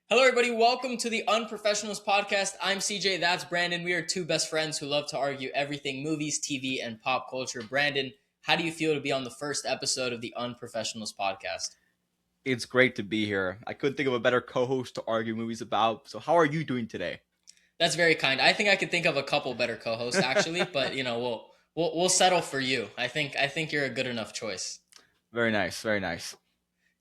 Hello, everybody. Welcome to the Unprofessionals Podcast. I'm CJ. That's Brandon. We are two best friends who love to argue everything movies, TV, and pop culture. Brandon, how do you feel to be on the first episode of the Unprofessionals Podcast? It's great to be here. I couldn't think of a better co-host to argue movies about. So how are you doing today? That's very kind. I think I could think of a couple better co-hosts actually, but we'll settle for you. I think you're a good enough choice. Very nice, very nice.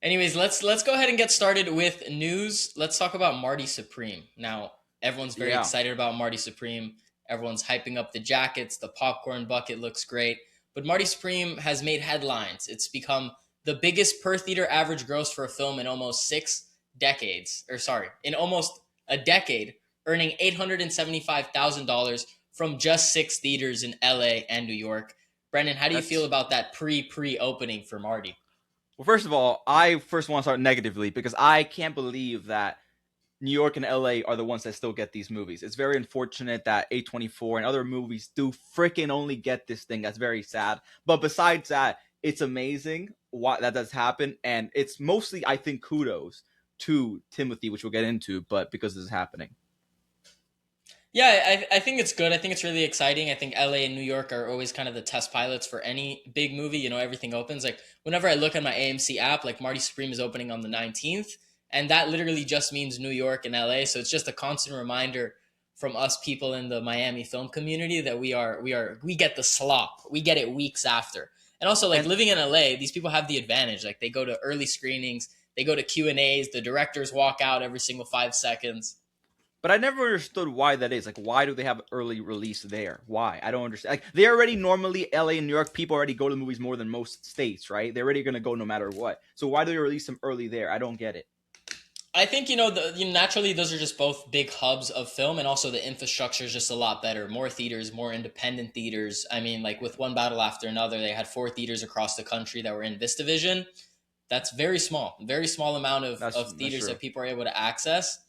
Anyways, let's go ahead and get started with news. Let's talk about Marty Supreme. Now, everyone's very Yeah, excited about Marty Supreme. Everyone's hyping up the jackets. The popcorn bucket looks great. But Marty Supreme has made headlines. It's become the biggest per theater average gross for a film in almost 6 decades. In almost a decade, earning $875,000 from just 6 theaters in LA and New York. Brendan, how do you feel that's about that pre-opening for Marty? well. First of all, I first want to start negatively because I can't believe that New York and LA are the ones that still get these movies. It's very unfortunate that A24 and other movies do freaking only get this thing. That's very sad. But besides that, it's amazing why that does happen, and it's mostly I think kudos to Timothy, which we'll get into, but because this is happening. Yeah, I think it's good. I think it's really exciting. I think LA and New York are always kind of the test pilots for any big movie. Everything opens. Like, whenever I look at my AMC app, like Marty Supreme is opening on the 19th. And that literally just means New York and LA. So it's just a constant reminder from us people in the Miami film community that we get the slop. We get it weeks after. And also, like, And living in LA, these people have the advantage. Like, they go to early screenings, they go to Q&As, the directors walk out every single 5 seconds. But I never understood why that is. Like, why do they have early release there? Why? I don't understand. Like, they already normally, LA and New York, people already go to the movies more than most states, right? They're already going to go no matter what. So why do they release them early there? I don't get it. I think naturally those are just both big hubs of film, and also the infrastructure is just a lot better. More theaters, more independent theaters. I mean, like with One Battle After Another, they had 4 theaters across the country that were in this division. That's very small amount of That's theaters true. that people are able to access.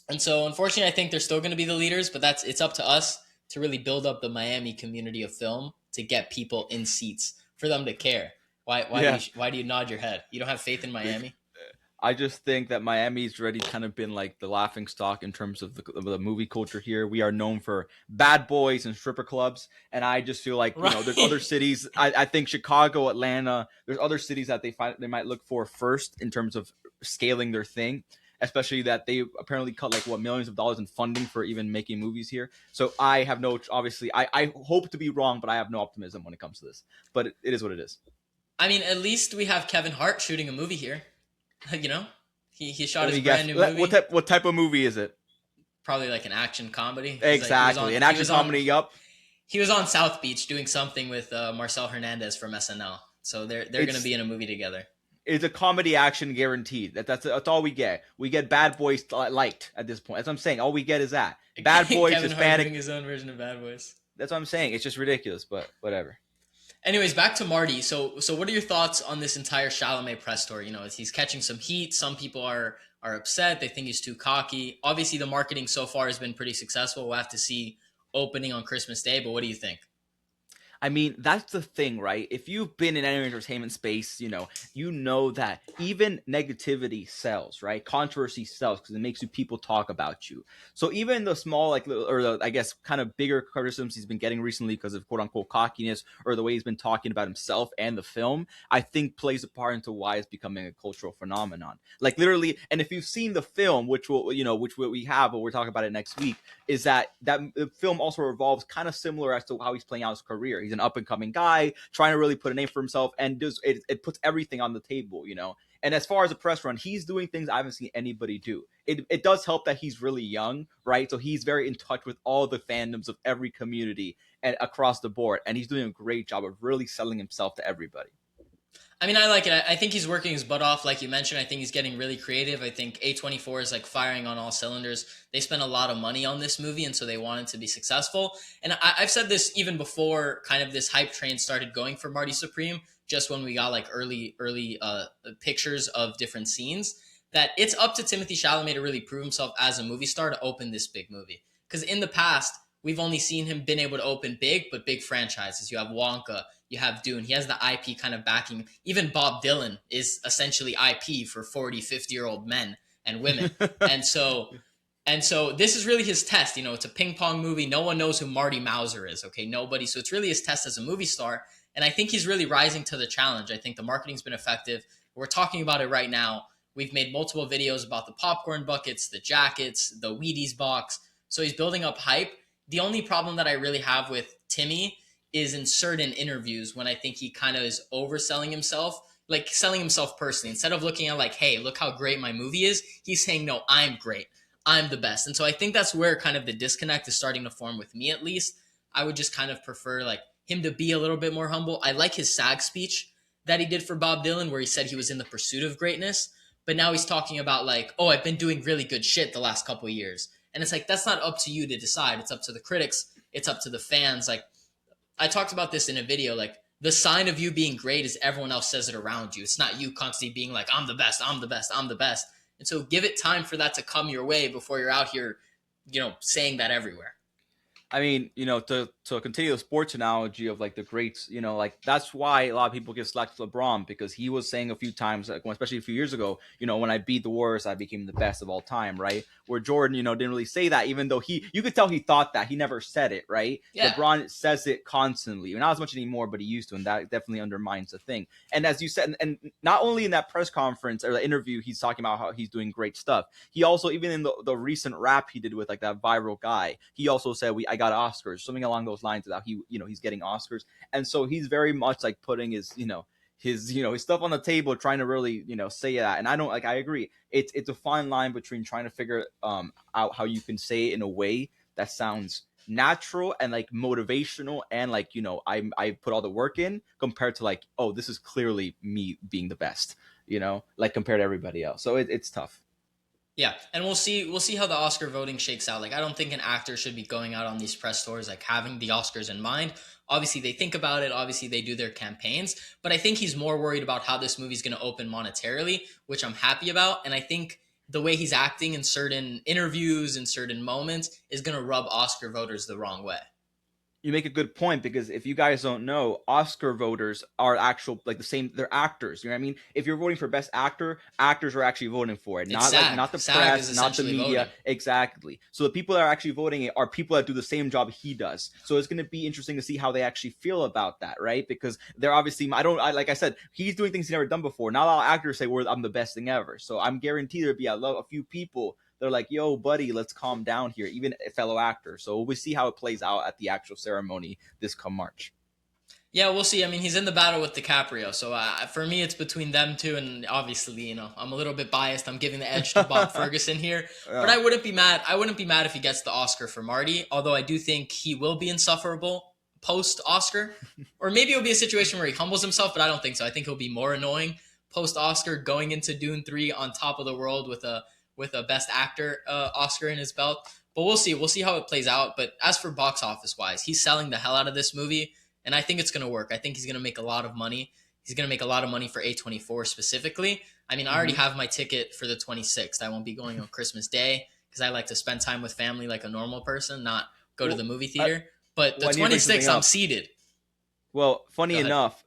And so, unfortunately, I think they're still going to be the leaders, but it's up to us to really build up the Miami community of film to get people in seats for them to care. Yeah. Why do you nod your head? You don't have faith in Miami? I just think that Miami's already kind of been like the laughing stock in terms of the movie culture here. We are known for bad boys and stripper clubs, and I just feel like there's other Right. cities. I think Chicago, Atlanta, there's other cities that they might look for first in terms of scaling their thing. Especially that they apparently cut like what millions of dollars in funding for even making movies here. So I have no obviously I hope to be wrong, but I have no optimism when it comes to this. But it is what it is. I mean, at least we have Kevin Hart shooting a movie here. you know, he shot Let his me brand guess. new What movie, type of movie is it? probably like an action comedy, because like Exactly. An action comedy. Yup. he was on South Beach doing something with Marcel Hernandez from SNL. So they're gonna It's be in a movie together. it's a comedy action guaranteed. That's all we get. We get Bad Boys light at this point. That's what I'm saying. All we get is that Bad Boys Kevin Hart doing Hispanic. his own version of Bad Boys. That's what I'm saying. It's just ridiculous, but whatever. Anyways, back to Marty. So what are your thoughts on this entire Chalamet press tour? He's catching some heat. Some people are upset. They think he's too cocky. Obviously, the marketing so far has been pretty successful. We'll have to see opening on Christmas Day. But what do you think? I mean, that's the thing, right? If you've been in any entertainment space, you know that even negativity sells, right? Controversy sells because it makes you people talk about you. So even the small, like, or the, I guess, kind of bigger criticisms he's been getting recently because of quote unquote cockiness or the way he's been talking about himself and the film, I think plays a part into why it's becoming a cultural phenomenon. Like literally, and if you've seen the film, which we have, but we're talking about it next week, is that the film also revolves kind of similar as to how he's playing out his career. He's an up and coming guy trying to really put a name for himself, and does it puts everything on the table. And as far as a press run, he's doing things I haven't seen anybody do. It does help that he's really young, right? So he's very in touch with all the fandoms of every community and across the board, and he's doing a great job of really selling himself to everybody. I mean, I like it. I think he's working his butt off, like you mentioned. I think he's getting really creative. I think A24 is like firing on all cylinders. They spent a lot of money on this movie, and so they wanted to be successful. And I've said this even before kind of this hype train started going for Marty Supreme, just when we got like early pictures of different scenes, that it's up to Timothée Chalamet to really prove himself as a movie star to open this big movie. Because in the past, we've only seen him been able to open big, but big franchises. You have Wonka, you have Dune. He has the IP kind of backing. Even Bob Dylan is essentially IP for 40, 50-year-old men. and women. And so this is really his test. It's a ping pong movie. No one knows who Marty Mauser is. Okay, nobody. So it's really his test as a movie star. And I think he's really rising to the challenge. I think the marketing's been effective. We're talking about it right now. We've made multiple videos about the popcorn buckets, the jackets, the Wheaties box. So he's building up hype. The only problem that I really have with Timmy is in certain interviews when I think he kind of is overselling himself, like selling himself personally. Instead of looking at like, hey, look how great my movie is, he's saying, no, I'm great. I'm the best. And so I think that's where kind of the disconnect is starting to form with me, at least. I would just kind of prefer like him to be a little bit more humble. I like his SAG speech that he did for Bob Dylan, where he said he was in the pursuit of greatness. But now he's talking about like, oh, I've been doing really good shit the last couple of years. And it's like, that's not up to you to decide. It's up to the critics. It's up to the fans. Like, I talked about this in a video. Like, the sign of you being great is everyone else says it around you. It's not you constantly being like, I'm the best, I'm the best, I'm the best. And so give it time for that to come your way before you're out here, saying that everywhere. I mean, to continue the sports analogy of like the greats, like that's why a lot of people give slack to LeBron, because he was saying a few times, like, especially a few years ago, when I beat the Warriors, I became the best of all time, right? Where Jordan, didn't really say that, even though you could tell he thought that. He never said it, right? Yeah. LeBron says it constantly, not as much anymore, but he used to, and that definitely undermines the thing. And as you said, and not only in that press conference or the interview, he's talking about how he's doing great stuff. He also, even in the recent rap he did with like that viral guy, he also said, I got Oscars, something along those lines, about he's getting Oscars. And so he's very much like putting his his stuff on the table, trying to really say that. And I agree, it's a fine line between trying to figure out how you can say it in a way that sounds natural and like motivational, and like I put all the work in, compared to like, oh, this is clearly me being the best, like compared to everybody else. So it's tough. Yeah, and we'll see how the Oscar voting shakes out. Like, I don't think an actor should be going out on these press tours like having the Oscars in mind. Obviously, they think about it. Obviously, they do their campaigns. But I think he's more worried about how this movie's going to open monetarily, which I'm happy about. And I think the way he's acting in certain interviews and certain moments is going to rub Oscar voters the wrong way. You make a good point, because if you guys don't know, Oscar voters are actual, like the same, they're actors. You know what I mean? If you're voting for best actor, actors are actually voting for it. Not the press, not the media. Voting. Exactly. So the people that are actually voting it are people that do the same job he does. So it's going to be interesting to see how they actually feel about that, right? Because they're obviously, like I said, he's doing things he's never done before. Not a lot of actors say, I'm the best thing ever. So I'm guaranteed there'll be a few people they're like, yo, buddy, let's calm down here, even a fellow actor. So we'll see how it plays out at the actual ceremony this come March. Yeah, we'll see. I mean, he's in the battle with DiCaprio. So for me, it's between them two. And obviously, I'm a little bit biased. I'm giving the edge to Bob Ferguson here. Yeah. But I wouldn't be mad. I wouldn't be mad if he gets the Oscar for Marty. Although I do think he will be insufferable post-Oscar. Or maybe it'll be a situation where he humbles himself, but I don't think so. I think he'll be more annoying post-Oscar, going into Dune 3 on top of the world with a Best Actor Oscar in his belt. But we'll see. We'll see how it plays out. But as for box office wise, he's selling the hell out of this movie, and I think it's going to work. I think he's going to make a lot of money. He's going to make a lot of money for A24 specifically. I mean, I already have my ticket for the 26th. I won't be going on Christmas Day because I like to spend time with family like a normal person, not go to the movie theater. But the 26th, I'm seated. Well, funny enough,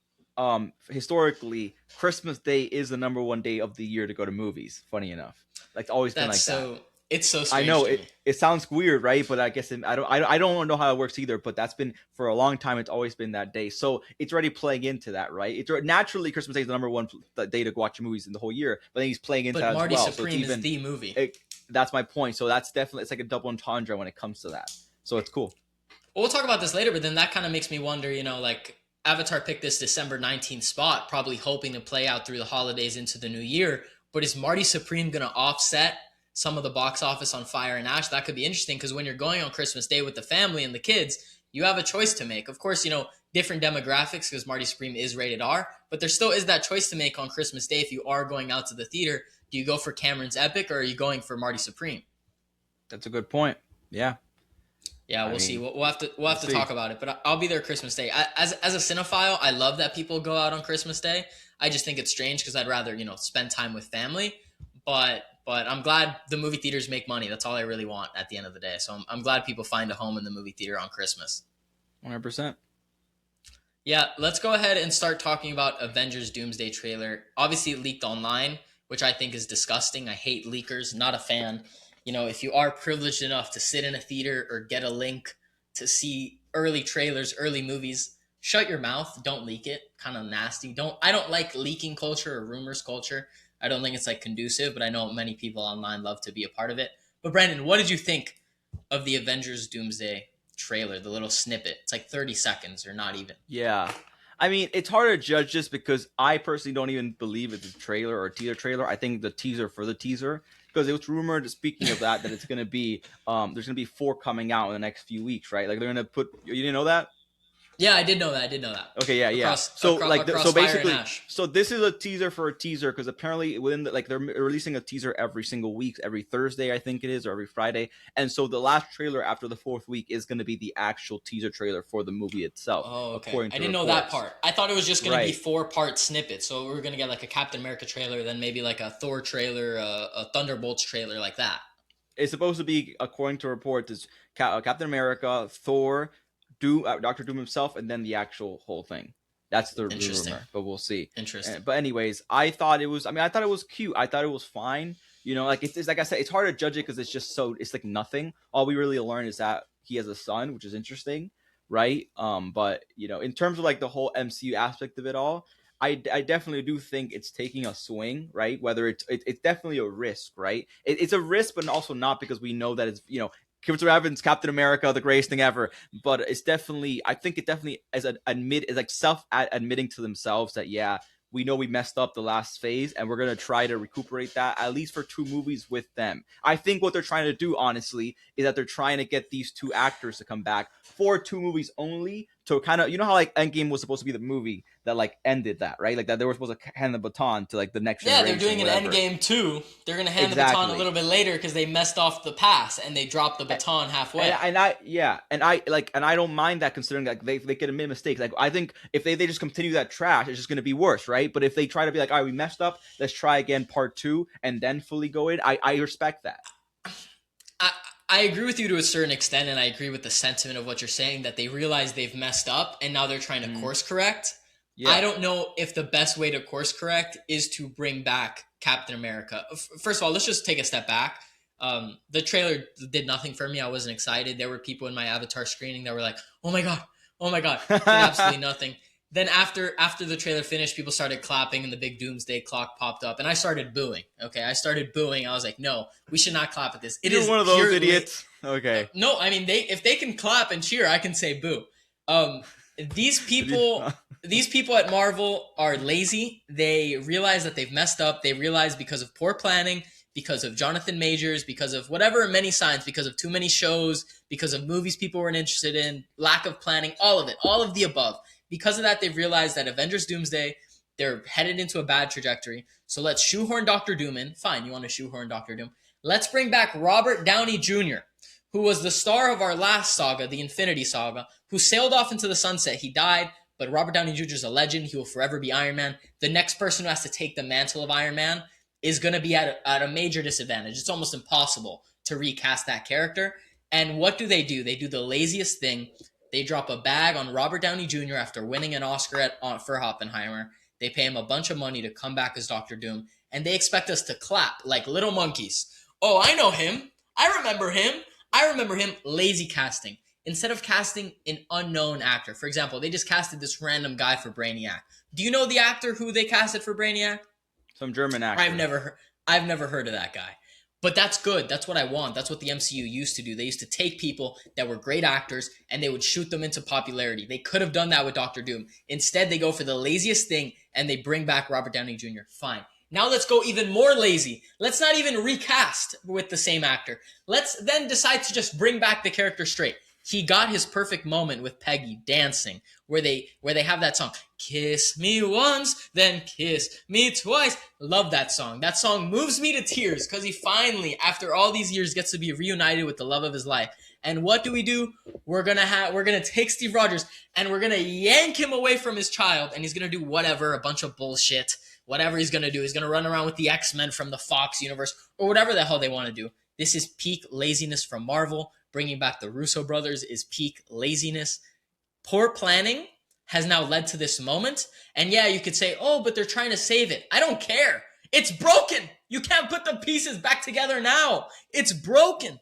historically, Christmas Day is the number one day of the year to go to movies. Funny enough. Like, it's always been like that. It's so strange. I know it sounds weird, right? But I guess I don't know how it works either. But that's been for a long time. It's always been that day, so it's already playing into that, right? It's naturally Christmas Day is the number one day to watch movies in the whole year. But then he's playing into that Marty as well. Supreme is the movie. That's my point. So that's definitely, it's like a double entendre when it comes to that. So it's cool. Well, we'll talk about this later, but then that kind of makes me wonder. Like Avatar picked this December 19th spot, probably hoping to play out through the holidays into the new year. But is Marty Supreme going to offset some of the box office on Fire and Ash? That could be interesting, because when you're going on Christmas Day with the family and the kids, you have a choice to make. Of course, different demographics, because Marty Supreme is rated R, but there still is that choice to make on Christmas Day if you are going out to the theater. Do you go for Cameron's Epic, or are you going for Marty Supreme? That's a good point. Yeah. Yeah, we'll see. We'll have to talk about it, but I'll be there Christmas Day. As a cinephile, I love that people go out on Christmas Day. I just think it's strange because I'd rather, spend time with family. But I'm glad the movie theaters make money. That's all I really want at the end of the day. So I'm glad people find a home in the movie theater on Christmas. 100%. Yeah, let's go ahead and start talking about Avengers Doomsday trailer. Obviously, it leaked online. which I think is disgusting. I hate leakers, not a fan. If you are privileged enough to sit in a theater or get a link to see early trailers, early movies, shut your mouth. Don't leak it. Kind of nasty. I don't like leaking culture or rumors culture. I don't think it's like conducive, but I know many people online love to be a part of it. But Brandon, what did you think of the Avengers Doomsday trailer, the little snippet? It's like 30 seconds or not even. Yeah. I mean, it's hard to judge just because I personally don't even believe it's a trailer or a teaser trailer. I think the teaser for the teaser, because it was rumored, speaking of that it's going to be, there's going to be 4 coming out in the next few weeks, right? Like they're going to put, you didn't know that? Yeah, I did know that. Okay, yeah. So basically, so this is a teaser for a teaser because apparently within they're releasing a teaser every single week, every Thursday I think it is, or every Friday. And so the last trailer after the 4th week is going to be the actual teaser trailer for the movie itself. Oh, okay. I didn't know that part. I thought it was just going to be 4-part snippets. So we were going to get like a Captain America trailer, then maybe like a Thor trailer, a Thunderbolts trailer, like that. It's supposed to be, according to reports, is Captain America, Thor, Dr. Doom himself, and then the actual whole thing. That's the rumor, but we'll see. Interesting. But anyways, I thought it was cute. I thought it was fine. Like it's like I said, it's hard to judge it because it's like nothing. All we really learn is that he has a son, which is interesting, right? But in terms of like the whole MCU aspect of it all, I definitely do think it's taking a swing, right? Whether it's definitely a risk, right? It's a risk, but also not, because we know that it's Christopher Evans, Captain America, the greatest thing ever. But it's definitely, I think it definitely is like self-admitting to themselves that, yeah, we know we messed up the last phase and we're going to try to recuperate that at least for 2 movies with them. I think what they're trying to do, honestly, is that they're trying to get these 2 actors to come back for 2 movies only to kind of, how like Endgame was supposed to be the movie that like ended that, right? Like that they were supposed to hand the baton to like the next generation. Yeah, they're doing an Endgame 2. They're going to hand the baton a little bit later because they messed off the pass and they dropped the baton halfway. And I don't mind that, considering that they could have made mistakes. Like I think if they just continue that trash, it's just going to be worse, right? But if they try to be like, all right, we messed up, let's try again part 2 and then fully go in, I respect that. I agree with you to a certain extent, and I agree with the sentiment of what you're saying, that they realize they've messed up and now they're trying to course correct. Yeah. I don't know if the best way to course correct is to bring back Captain America. First of all, let's just take a step back. The trailer did nothing for me. I wasn't excited. There were people in my avatar screening that were like, oh my God. Did absolutely nothing. Then after the trailer finished, people started clapping and the big Doomsday clock popped up and I started booing. Okay, I started booing. I was like, no, we should not clap at this. You're one of those idiots. Okay. No, I mean, if they can clap and cheer, I can say boo. These people at Marvel are lazy. They realize that they've messed up. They realize because of poor planning, because of Jonathan Majors, because of whatever many signs, because of too many shows, because of movies people weren't interested in, lack of planning, all of it, all of the above. Because of that, they've realized that Avengers Doomsday, they're headed into a bad trajectory. So let's shoehorn Dr. Doom in. Fine, you want to shoehorn Dr. Doom. Let's bring back Robert Downey Jr., who was the star of our last saga, the Infinity Saga, who sailed off into the sunset. He died, but Robert Downey Jr. is a legend. He will forever be Iron Man. The next person who has to take the mantle of Iron Man is going to be at a major disadvantage. It's almost impossible to recast that character. And what do? They do the laziest thing. They drop a bag on Robert Downey Jr. after winning an Oscar for Oppenheimer. They pay him a bunch of money to come back as Dr. Doom, and they expect us to clap like little monkeys. Oh, I know him. I remember him. Lazy casting. Instead of casting an unknown actor. For example, they just casted this random guy for Brainiac. Do you know the actor who they casted for Brainiac? Some German actor. I've never heard of that guy. But that's good. That's what I want. That's what the MCU used to do. They used to take people that were great actors and they would shoot them into popularity. They could have done that with Dr. Doom. Instead, they go for the laziest thing and they bring back Robert Downey Jr. Fine. Now let's go even more lazy. Let's not even recast with the same actor. Let's then decide to just bring back the character straight. He got his perfect moment with Peggy dancing, where they have that song, kiss me once, then kiss me twice. Love that song. That song moves me to tears because he finally, after all these years, gets to be reunited with the love of his life. And what do? We're gonna take Steve Rogers and we're gonna yank him away from his child, and he's gonna do whatever, a bunch of bullshit. Whatever he's gonna do, he's gonna run around with the X-Men from the Fox universe or whatever the hell they want to do. This is peak laziness from Marvel. Bringing back the Russo brothers is peak laziness. Poor planning has now led to this moment. And yeah, you could say, oh, but they're trying to save it. I don't care. It's broken. You can't put the pieces back together now. It's broken.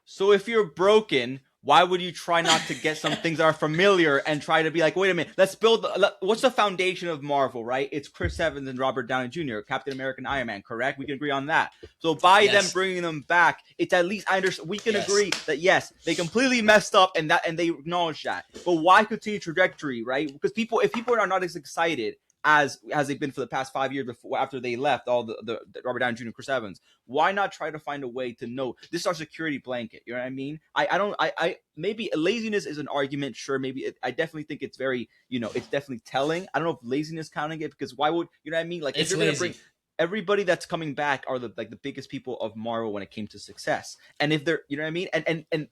So if you're broken, why would you try not to get some things that are familiar and try to be like, wait a minute, let's build, what's the foundation of Marvel, right? It's Chris Evans and Robert Downey Jr., Captain America and Iron Man, correct? We can agree on that. So by them bringing them back, it's at least, I understand, we can agree that yes, they completely messed up and they acknowledge that. But why continue trajectory, right? Because if people are not as excited as they've been for the past 5 years before, after they left, all the Robert Downey Jr. and Chris Evans, why not try to find a way to know this is our security blanket? You know what I mean? I maybe laziness is an argument. Sure, maybe I definitely think it's very, it's definitely telling. I don't know if laziness counting it, because why would, you know what I mean? Like, if you're going to bring everybody that's coming back are the biggest people of Marvel when it came to success, and if they're, you know what I mean? And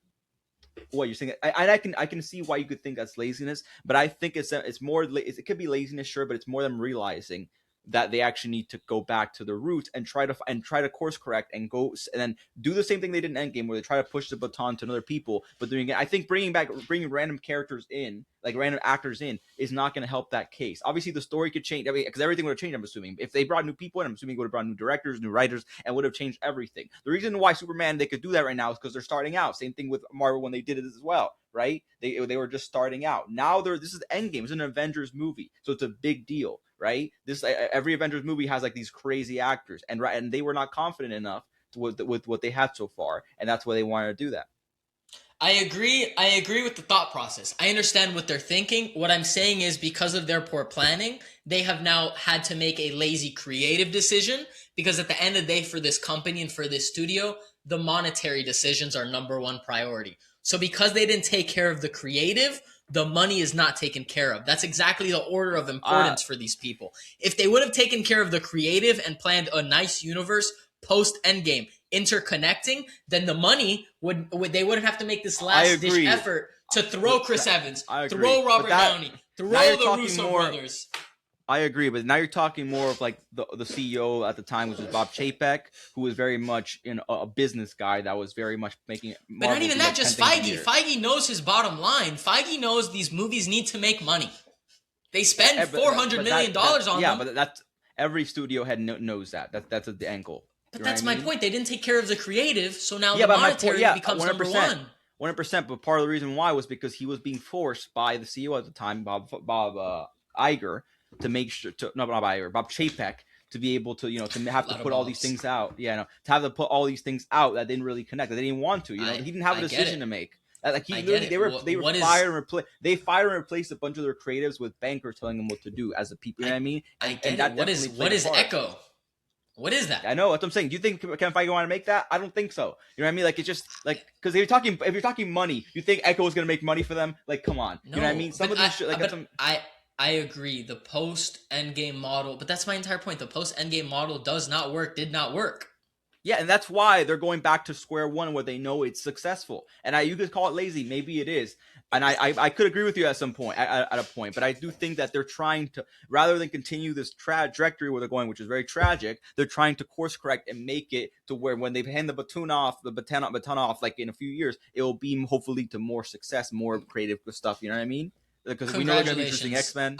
what you're saying, I can see why you could think that's laziness, but I think it's more, it could be laziness, sure, but it's more them realizing that they actually need to go back to the roots and try to course correct and then do the same thing they did in Endgame, where they try to push the baton to other people. But doing it, I think bringing random characters in, like random actors in, is not going to help that case. Obviously, the story could change, because everything would have changed. I'm assuming if they brought new people in, I'm assuming it would have brought new directors, new writers, and would have changed everything. The reason why Superman they could do that right now is because they're starting out. Same thing with Marvel when they did it as well, right? They were just starting out. Now this is Endgame. It's an Avengers movie, so it's a big deal. Right, every Avengers movie has like these crazy actors, and they were not confident enough with what they had so far, and that's why they wanted to do that. I agree with the thought process. I understand what they're thinking. What I'm saying is, because of their poor planning, they have now had to make a lazy creative decision, because at the end of the day, for this company and for this studio, the monetary decisions are number one priority. So because they didn't take care of the creative, the money is not taken care of. That's exactly the order of importance for these people. If they would have taken care of the creative and planned a nice universe post Endgame interconnecting, then the money they wouldn't have to make this last ditch effort to throw Chris Evans, throw Robert Downey, throw the Russo brothers. I agree, but now you're talking more of like the CEO at the time, which was Bob Chapek, who was very much a business guy that was very much making. But not even that, just Feige. Feige knows his bottom line. Feige knows these movies need to make money. They spend $400 million on them. Yeah, but that's every studio head knows that. That's the angle. But that's my point. They didn't take care of the creative, so now the monetary becomes 100%, number one. 100%. But part of the reason why was because he was being forced by the CEO at the time, Bob Iger, to make sure Bob Chapek, to be able to, to have to put all these things out. Yeah, no, to have to put all these things out that didn't really connect, that they didn't want to. He didn't have a decision to make. Like they fired and replaced a bunch of their creatives with bankers telling them what to do as a people. You know what I mean? And what is Echo? What is that? I know what I'm saying. Do you think Kevin Feige want to make that? I don't think so. You know what I mean? Like, it's just like, because if you're talking money, you think Echo is going to make money for them? Like, come on. No, you know what I mean? Some of these I agree. The post-Endgame model, but that's my entire point. The post-Endgame model did not work. Yeah, and that's why they're going back to square one where they know it's successful. And you could call it lazy. Maybe it is. And I could agree with you at some point, at a point. But I do think that they're trying to, rather than continue this trajectory where they're going, which is very tragic, they're trying to course correct and make it to where when they hand the baton off, like in a few years, it will be hopefully to more success, more creative stuff. You know what I mean? Because we know they're going to be interesting X-Men.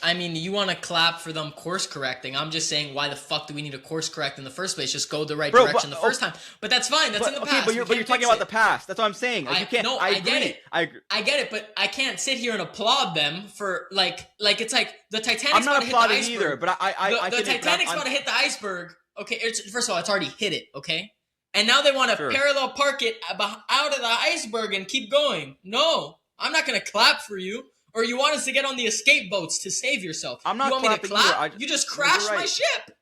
I mean, you want to clap for them course correcting. I'm just saying, why the fuck do we need to course correct in the first place? Just go the right direction the first time. But that's fine. That's in the past. But you're talking about the past. That's what I'm saying. Like, you can't. No, I get it. I get it, but I can't sit here and applaud them for like it's like the Titanic's about to hit the iceberg. Either, but the Titanic's about to hit the iceberg. Okay, first of all, it's already hit it. Okay, and now they want to parallel park it out of the iceberg and keep going. No, I'm not going to clap for you. Or you want us to get on the escape boats to save yourself? I'm not clapping. You want me to clap? Either. You just crashed my ship.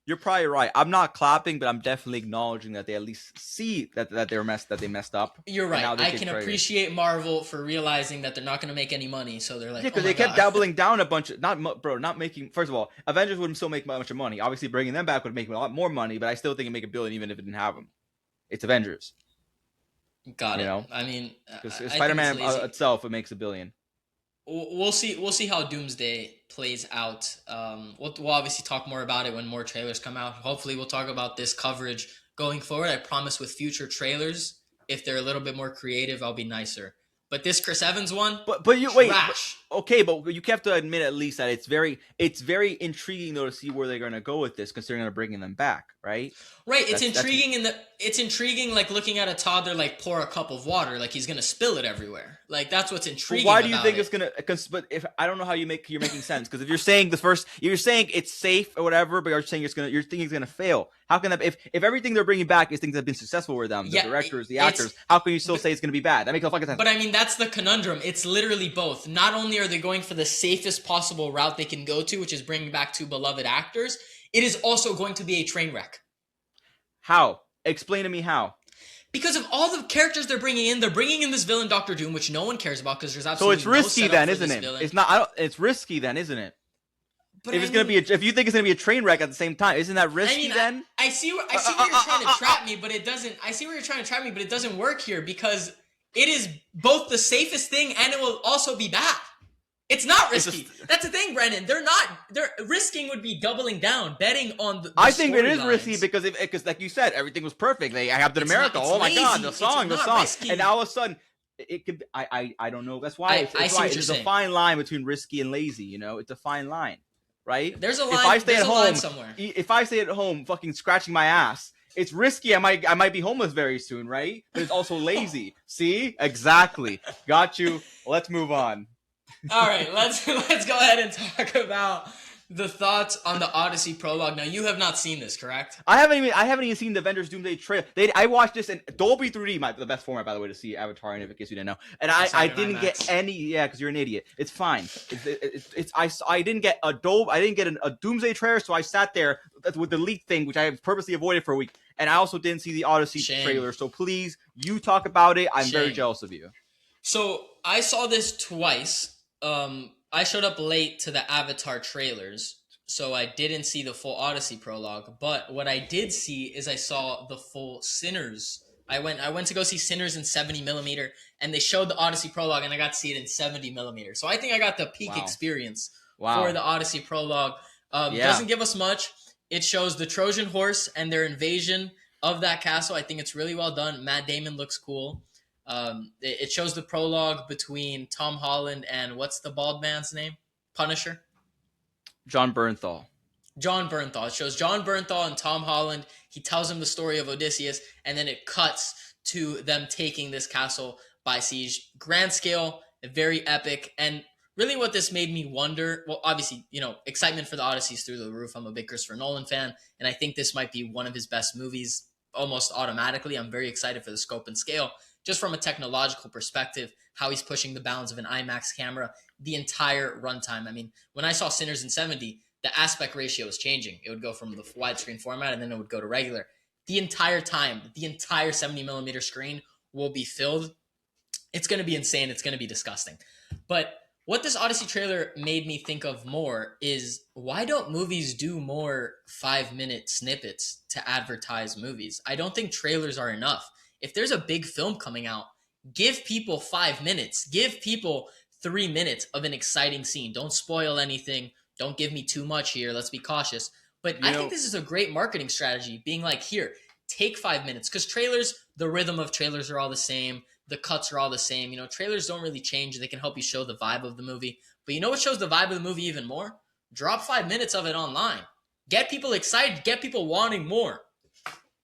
You're probably right. I'm not clapping, but I'm definitely acknowledging that they at least see that they messed up. You're right. I can appreciate Marvel for realizing that they're not going to make any money, so they're like, because they kept doubling down a bunch of not making. First of all, Avengers wouldn't still make much of money. Obviously, bringing them back would make a lot more money, but I still think it'd make $1 billion even if it didn't have them. It's Avengers. Got it. I mean, Spider-Man itself, it makes $1 billion. We'll see how Doomsday plays out. We'll obviously talk more about it when more trailers come out. Hopefully we'll talk about this coverage going forward. I promise with future trailers, if they're a little bit more creative, I'll be nicer. But this Chris Evans one, but you wait. trash. Okay, but you have to admit at least that it's very intriguing though to see where they're going to go with this, considering they're bringing them back, right? Right, it's intriguing it's intriguing like looking at a toddler like pour a cup of water, like he's gonna spill it everywhere. Like that's what's intriguing. But why do you think it. it's gonna? But if I don't know how you're making sense, because if you're saying you're saying it's safe or whatever, but you're saying you're thinking it's gonna fail. How can that? If everything they're bringing back is things that have been successful with them, the directors, the actors, how can you still say it's gonna be bad? That makes no fucking sense. But I mean, that's the conundrum. It's literally both. Not only are they going for the safest possible route they can go to, which is bringing back two beloved actors, it is also going to be a train wreck. How? Explain to me how. Because of all the characters they're bringing in this villain Dr. Doom, which no one cares about because there's absolutely so it's risky no then, isn't it? villain. It's not. It's risky then, isn't it? But if if you think it's gonna be a train wreck at the same time, isn't that risky then? I see where you're trying to trap me, but it doesn't. I see where you're trying to trap me, but it doesn't work here because it is both the safest thing and it will also be bad. It's not risky. That's the thing, Brennan. They're risking would be doubling down, betting on the I think it is risky because like you said, everything was perfect. They Captain America. Oh my god, the song, risky. And now all of a sudden, it could. I don't know. That's why it's a fine line between risky and lazy. You know, it's a fine line, right? There's a line. If I stay at home somewhere, if I stay at home, fucking scratching my ass. It's risky. I might be homeless very soon, right? But it's also lazy. See, exactly. Got you. Let's move on. All right, let's go ahead and talk about the thoughts on the Odyssey prologue. Now, you have not seen this, correct? I haven't even seen the Avengers Doomsday trailer. I watched this in Dolby 3D, the best format, by the way, to see Avatar, in case you didn't know. And I didn't get any. Yeah, because you're an idiot. It's fine. I didn't get a Doomsday trailer, so I sat there with the leak thing, which I have purposely avoided for a week. And I also didn't see the Odyssey trailer. So please, you talk about it. I'm very jealous of you. So I saw this twice. I showed up late to the Avatar trailers, so I didn't see the full Odyssey prologue. But what I did see is I saw the full Sinners. I went to go see Sinners in 70mm, and they showed the Odyssey prologue, and I got to see it in 70mm. So I think I got the peak experience for the Odyssey prologue. Doesn't give us much. It shows the Trojan horse and their invasion of that castle. I think it's really well done. Matt Damon looks cool. It shows the prologue between Tom Holland and what's the bald man's name? Punisher? John Bernthal. It shows John Bernthal and Tom Holland. He tells him the story of Odysseus, and then it cuts to them taking this castle by siege. Grand scale, very epic, and really what this made me wonder, well, obviously, excitement for the Odyssey is through the roof. I'm a big Christopher Nolan fan, and I think this might be one of his best movies almost automatically. I'm very excited for the scope and scale. Just from a technological perspective, how he's pushing the bounds of an IMAX camera the entire runtime. I mean, when I saw Sinners in 70, the aspect ratio was changing. It would go from the widescreen format, and then it would go to regular. The entire time, the entire 70mm screen will be filled. It's going to be insane. It's going to be disgusting. But what this Odyssey trailer made me think of more is, why don't movies do more 5-minute snippets to advertise movies? I don't think trailers are enough. If there's a big film coming out, give people 5 minutes. Give people 3 minutes of an exciting scene. Don't spoil anything. Don't give me too much here. Let's be cautious. But I think this is a great marketing strategy, being like, here, take 5 minutes. Because trailers, the rhythm of trailers are all the same. The cuts are all the same. Trailers don't really change. They can help you show the vibe of the movie. But you know what shows the vibe of the movie even more? Drop 5 minutes of it online. Get people excited. Get people wanting more.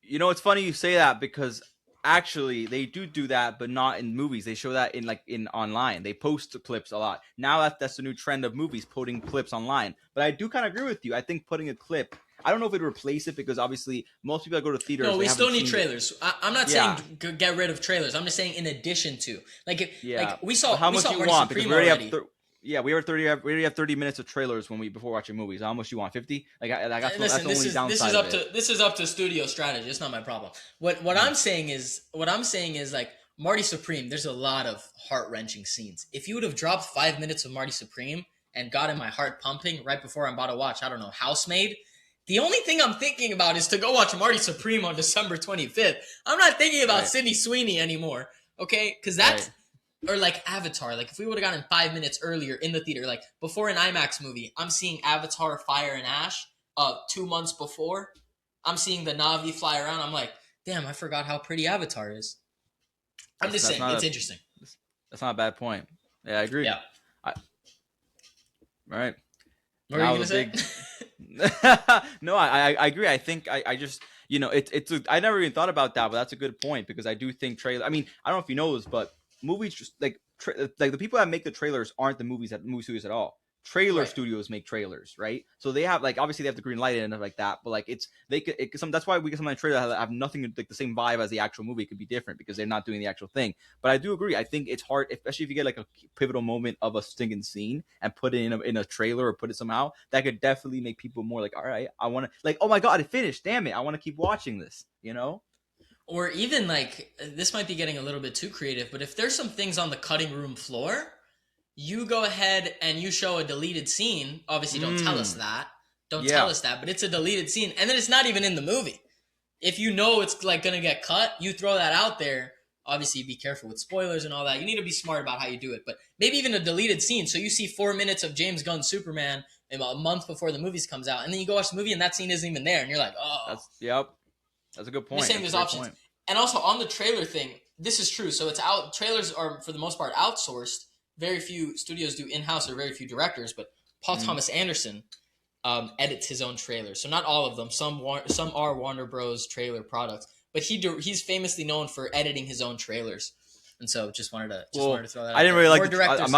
It's funny you say that, because actually they do that, but not in movies. They show that in online. They post clips a lot. Now that's the new trend of movies, putting clips online. But I do kind of agree with you. I think putting a clip, I don't know if it would replace it, because obviously most people that go to theaters. No, we still need trailers. I'm not saying get rid of trailers. I'm just saying in addition to, like we saw. How much do you Marty want? Supreme Because we already already. have. We already have 30 minutes of trailers before watching movies. How much you want? 50? That's the only downside of it. This is up to studio strategy. It's not my problem. What I'm saying is like Marty Supreme. There's a lot of heart-wrenching scenes. If you would have dropped 5 minutes of Marty Supreme and gotten my heart pumping right before I'm about to watch, I don't know, Housemaid. The only thing I'm thinking about is to go watch Marty Supreme on December 25th. I'm not thinking about Sydney Sweeney anymore. Okay, because that's. Or like Avatar, like if we would have gotten 5 minutes earlier in the theater, like before an IMAX movie, I'm seeing Avatar Fire and Ash 2 months before. I'm seeing the Na'vi fly around. I'm like, damn, I forgot how pretty Avatar is. I'm just saying, it's interesting. That's not a bad point. Yeah, I agree. Yeah. All right. What were you Now gonna the say? big. No, I agree. I think I just I never even thought about that, but that's a good point because I do think trailer. I mean, I don't know if you know this, but movies just like the people that make the trailers aren't the movie studios at all. Trailer Right. studios make trailers, right? So they have like obviously they have the green light and stuff like that, but like it's they could that's why we get sometimes trailers have nothing like the same vibe as the actual movie. It could be different because they're not doing the actual thing. But I do agree. I think it's hard, especially if you get like a pivotal moment of a stinging scene and put it in a trailer or put it somehow. That could definitely make people more like, all right, I want to like, oh my god, it finished. Damn it, I want to keep watching this. You know? Or even like this might be getting a little bit too creative, but if there's some things on the cutting room floor, you go ahead and you show a deleted scene. Obviously, don't tell us that. Don't tell Yeah. us that, but it's a deleted scene, and then it's not even in the movie. If you know it's like gonna get cut, you throw that out there. Obviously, be careful with spoilers and all that. You need to be smart about how you do it. But maybe even a deleted scene. So you see 4 minutes of James Gunn's Superman a month before the movies comes out, and then you go watch the movie and that scene isn't even there, and you're like, oh. Yep. That's a good I'm point. just saying That's there's a great options. point. And also on the trailer thing, this is true. So it's out. Trailers are for the most part outsourced. Very few studios do in-house, or very few directors. But Paul Thomas Anderson edits his own trailers. So not all of them. Some are Warner Bros. Trailer products. But he's famously known for editing his own trailers. And so just wanted to throw that out I didn't there. really like More it. directors.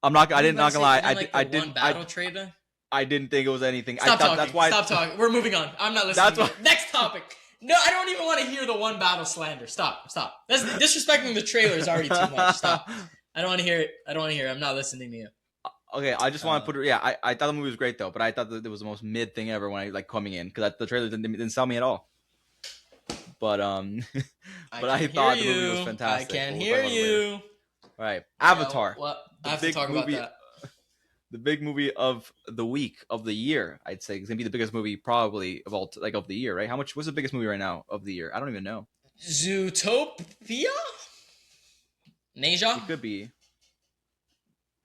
I'm not. I didn't. Not gonna lie. I didn't. One battle trailer. I didn't think it was anything. Stop talking. That's why. Stop talking. We're moving on. I'm not listening. That's why. Next topic. No, I don't even want to hear the one battle slander. Stop. That's disrespecting the trailer is already too much. Stop. I don't want to hear it. I'm not listening to you. Okay, I just want to put it. Yeah, I thought the movie was great though, but I thought that it was the most mid thing ever when I like coming in because the trailer didn't sell me at all. But but I thought the movie was fantastic. I can hear you. All right, Avatar. What? I have to talk about that. The big movie of the week of the year, I'd say, it's gonna be the biggest movie probably of all of the year, right? What's the biggest movie right now of the year? I don't even know. Zootopia? Neja? It could be.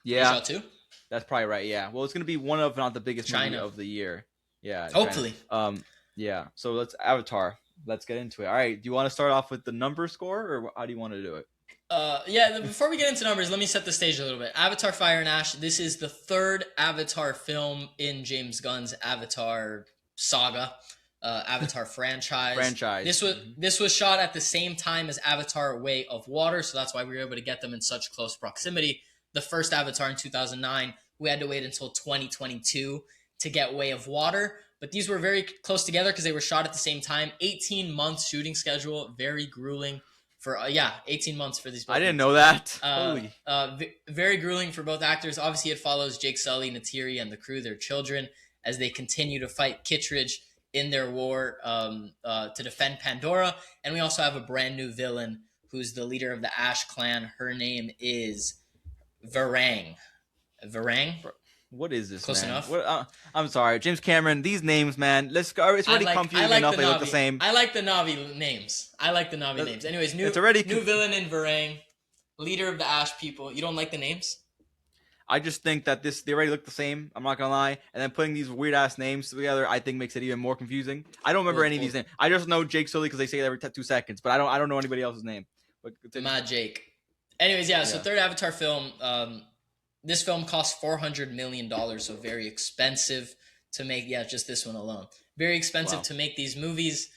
Yeah, Neja 2? That's probably right. Yeah. Well, it's gonna be one of not the biggest movie of the year. Yeah. Hopefully. China. Yeah. So let's Avatar. Let's get into it. All right. Do you want to start off with the number score, or how do you want to do it? Yeah, before we get into numbers, let me set the stage a little bit. Avatar Fire and Ash, this is the third Avatar film in James Gunn's Avatar saga, Avatar franchise. This was shot at the same time as Avatar Way of Water, so that's why we were able to get them in such close proximity. The first Avatar in 2009, we had to wait until 2022 to get Way of Water, but these were very close together because they were shot at the same time. 18 months shooting schedule, very grueling. For 18 months for these. I didn't know that. Very grueling for both actors. Obviously, it follows Jake Sully, Neytiri, and the crew, their children, as they continue to fight Kittredge in their war to defend Pandora. And we also have a brand new villain who's the leader of the Ash clan. Her name is Varang. What is this? Close man? enough. I'm sorry, James Cameron. These names, man. Let's go. It's already confusing enough. They look the same. I like the Navi names. Names. Anyways, new villain in Varang, leader of the Ash people. You don't like the names? I just think that they already look the same. I'm not gonna lie, and then putting these weird ass names together, I think makes it even more confusing. I don't remember any of these names. I just know Jake Sully because they say it every 2 seconds, but I don't know anybody else's name. But Mad Jake. Anyways, yeah. So third Avatar film. This film cost $400 million, so very expensive to make. Yeah, just this one alone. Very expensive to make these movies.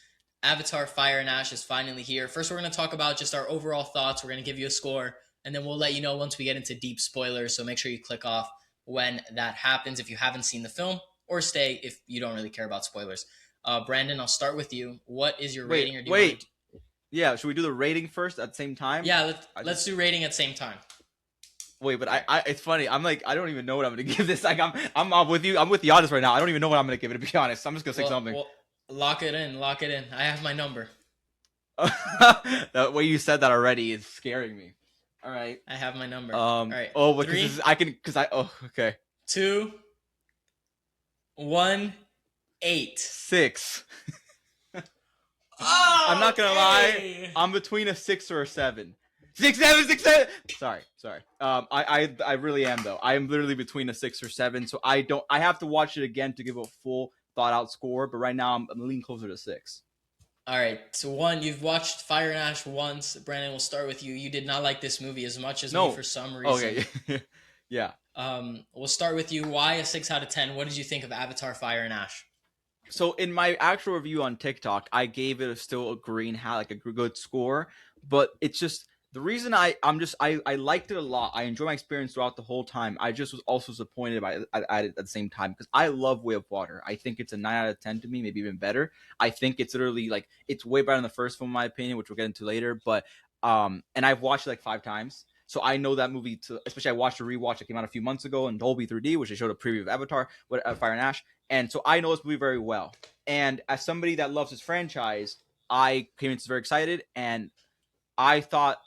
Avatar Fire and Ash is finally here. First, we're going to talk about just our overall thoughts. We're going to give you a score, and then we'll let you know once we get into deep spoilers, so make sure you click off when that happens if you haven't seen the film, or stay if you don't really care about spoilers. Brandon, I'll start with you. What is your rating? Yeah, should we do the rating first at the same time? Yeah, let's do rating at the same time. Wait, but I it's funny. I'm like, I don't even know what I'm gonna give this. Like, I'm with you. I'm with the honest right now. I don't even know what I'm gonna give it. To be honest, I'm just gonna say something. Well, lock it in. I have my number. The way you said that already is scaring me. All right. I have my number. All right. Oh, but okay. 2, 1, 8. 6. Oh, I'm not gonna lie. I'm between a 6 or a 7. 6, 7, 6, 7. Sorry. I really am though. I am literally between a 6 or 7. So I have to watch it again to give a full thought out score. But right now I'm leaning closer to 6. All right. So one, you've watched Fire and Ash once. Brandon, we'll start with you. You did not like this movie as much as me No. for some reason. Okay. Yeah. We'll start with you. Why a 6 out of 10? What did you think of Avatar: Fire and Ash? So in my actual review on TikTok, I gave it still a green hat, like a good score. But it's just the reason I liked it a lot. I enjoyed my experience throughout the whole time. I just was also disappointed by it at the same time because I love Way of Water. I think it's a 9 out of 10 to me, maybe even better. I think it's literally like it's way better than the first film in my opinion, which we'll get into later. But and I've watched it like 5 times. So I know that movie, especially I watched a rewatch that came out a few months ago in Dolby 3D, which they showed a preview of Avatar, Fire and Ash. And so I know this movie very well. And as somebody that loves this franchise, I came into very excited. And I thought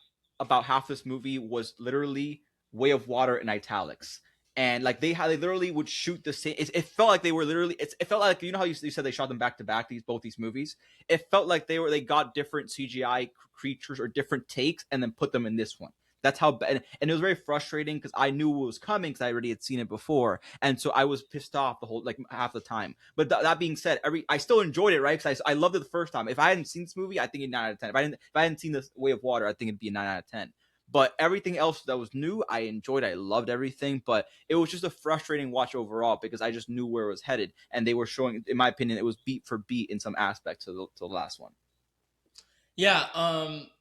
about half this movie was literally Way of Water in italics. And like they literally would shoot the same. It felt like they were literally. It felt like, you know how you said they shot them back to back, both these movies. It felt like they got different CGI creatures or different takes and then put them in this one. That's how bad, and it was very frustrating because I knew what was coming because I already had seen it before, and so I was pissed off the whole like half the time. But that being said, I still enjoyed it, right? Because I loved it the first time. If I hadn't seen this movie, I think it'd 9 out of 10. If I hadn't seen this Way of Water, I think it'd be a 9 out of 10. But everything else that was new, I enjoyed. I loved everything, but it was just a frustrating watch overall because I just knew where it was headed, and they were showing, in my opinion, it was beat for beat in some aspects to the last one. Yeah,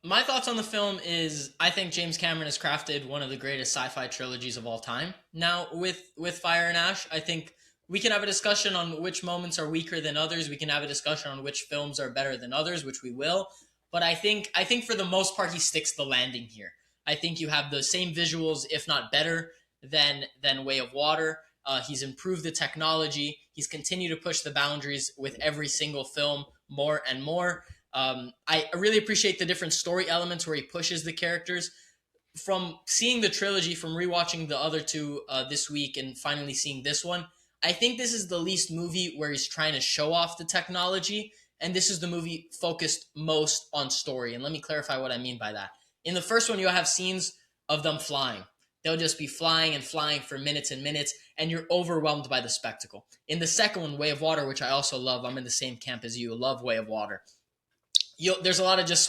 my thoughts on the film is I think James Cameron has crafted one of the greatest sci-fi trilogies of all time. Now with Fire and Ash, I think we can have a discussion on which moments are weaker than others. We can have a discussion on which films are better than others, which we will. But I think for the most part he sticks the landing here. I think you have the same visuals, if not better, than Way of Water. He's improved the technology. He's continued to push the boundaries with every single film more and more. I really appreciate the different story elements where he pushes the characters. From seeing the trilogy, from rewatching the other two this week, and finally seeing this one, I think this is the least movie where he's trying to show off the technology, and this is the movie focused most on story. And let me clarify what I mean by that. In the first one, you'll have scenes of them flying. They'll just be flying and flying for minutes and minutes, and you're overwhelmed by the spectacle. In the second one, Way of Water, which I also love, I'm in the same camp as you, love Way of Water. There's a lot of just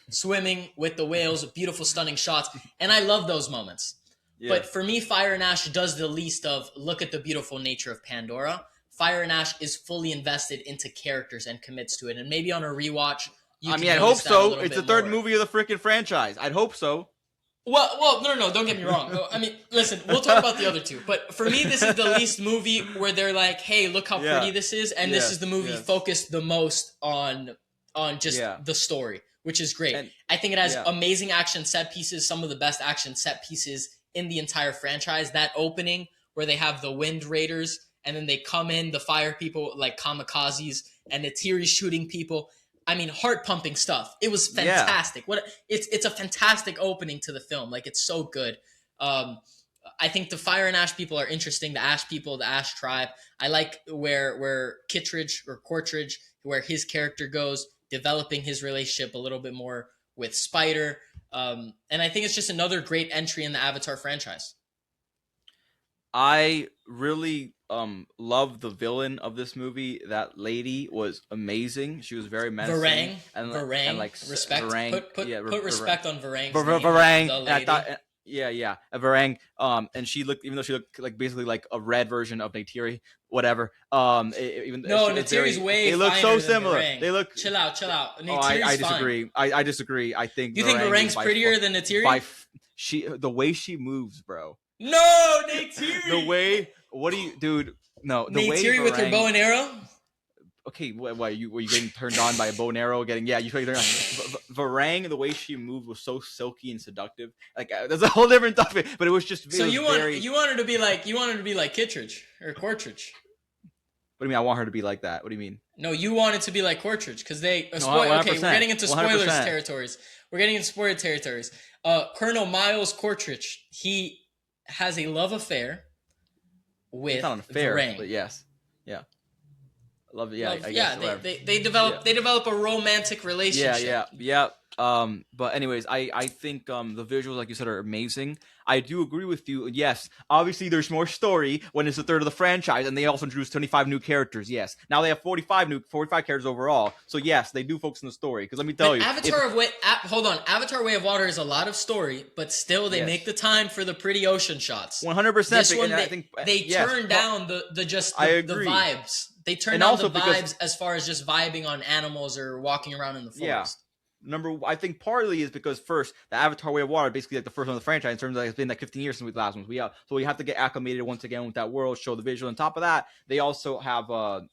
swimming with the whales, beautiful, stunning shots, and I love those moments. Yeah. But for me, Fire and Ash does the least of look at the beautiful nature of Pandora. Fire and Ash is fully invested into characters and commits to it, and maybe on a rewatch, I hope so. It's the third movie of the freaking franchise. I'd hope so. Well, no, don't get me wrong. I mean, listen, we'll talk about the other two. But for me, this is the least movie where they're like, hey, look how pretty this is. And this is the movie focused the most on just the story, which is great. And I think it has amazing action set pieces, some of the best action set pieces in the entire franchise. That opening where they have the Wind Raiders and then they come in, the fire people like kamikazes, and Neytiri shooting people. I mean, heart-pumping stuff. It was fantastic. It's a fantastic opening to the film. Like, it's so good. I think the Fire and Ash people are interesting. The Ash people, the Ash tribe. I like where Kittredge or Cortridge, where his character goes, developing his relationship a little bit more with Spider. And I think it's just another great entry in the Avatar franchise. I really love the villain of this movie. That lady was amazing. She was very menacing. Varang, and like respect. Varang, put respect on Varang's name. Varang. A Varang. And she looked, even though she looked like basically like a red version of Neytiri, whatever. Neytiri's way. They look so similar. Varang. They look. Chill out. I disagree. I disagree. I think. You think Varang's prettier than Neytiri? The way she moves, bro. No, Neytiri. The way. What do you, dude? No, the Neytiri way with her bow and arrow. Okay, were you getting turned on by a bow and arrow? You turned on. Varang, the way she moved was so silky and seductive. Like that's a whole different topic, but it was just. You want her to be like Kittredge or Cortridge. What do you mean? I want her to be like that. What do you mean? No, you want it to be like Cortridge because they. Okay, we're getting into spoilers 100%. Territories. We're getting into spoiler territories. Colonel Miles Cortridge, he has a love affair with it's not an affair, Varang. But yes, yeah, love it. They develop a romantic relationship. Yeah. But anyways, I think the visuals, like you said, are amazing. I do agree with you. Yes, obviously there's more story when it's a third of the franchise, and they also introduced 25 new characters. Yes, now they have 45 characters overall. So yes, they do focus on the story. Because let me tell But you, if Hold on, Avatar: Way of Water is a lot of story, but still they make yes, the time for the pretty ocean shots. 100%, This one and I think they yes, turn down the just I the agree, vibes. They turn and down the also because vibes as far as just vibing on animals or walking around in the yeah. forest. I think partly is because first the Avatar Way of Water, basically like the first one of the franchise in terms of like, it's been like 15 years since we last ones. So we have to get acclimated once again with that world, show the visual. On top of that, they also have what's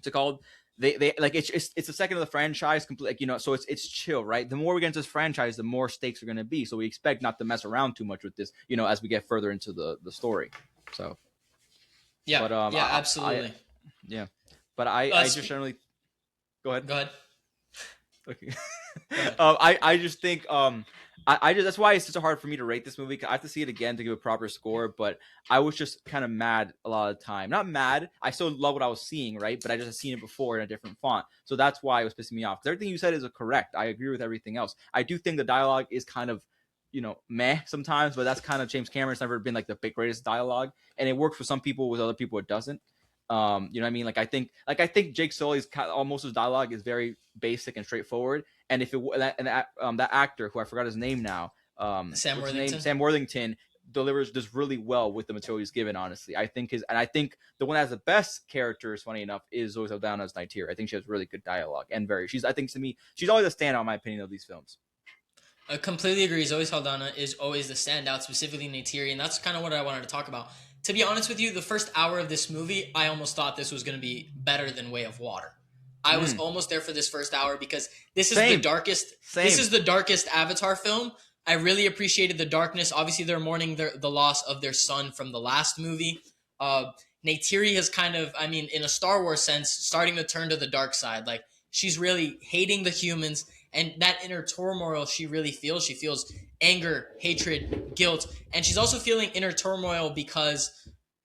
it called? They like it's the second of the franchise, complete, like, so it's chill, right? The more we get into this franchise, the more stakes are going to be. So we expect not to mess around too much with this, as we get further into the story. So, Yeah, but yeah, absolutely. yeah, but I just Spe- generally go ahead. Go ahead. Okay. Go ahead. I just think I just that's why it's so hard for me to rate this movie. 'Cause I have to see it again to give a proper score. But I was just kind of mad a lot of the time. Not mad. I still love what I was seeing, right? But I just had seen it before in a different font, so that's why it was pissing me off. 'Cause everything you said is correct. I agree with everything else. I do think the dialogue is kind of meh sometimes, but that's kind of James Cameron's never been like the big greatest dialogue, and it works for some people. With other people, it doesn't. You know what I mean? I think Jake Sully's almost his dialogue is very basic and straightforward. And if it that actor who I forgot his name now, Sam what's his name? Worthington. Sam Worthington delivers this really well with the material he's given. Honestly, I think the one that has the best characters, funny enough, is Zoe Saldana's Nightmare. I think she has really good dialogue and I think to me she's always a standout in my opinion of these films. I completely agree. Zoe Saldana is always the standout, specifically Neytiri, and that's kind of what I wanted to talk about. To be honest with you, the first hour of this movie, I almost thought this was going to be better than Way of Water. I was almost there for this first hour because this is the Same. darkest. Same. This is the darkest Avatar film. I really appreciated the darkness. Obviously, they're mourning the loss of their son from the last movie. Neytiri has kind of, I mean, in a Star Wars sense, starting to turn to the dark side. Like, she's really hating the humans, and that inner turmoil she really feels. She feels anger, hatred, guilt, and she's also feeling inner turmoil because,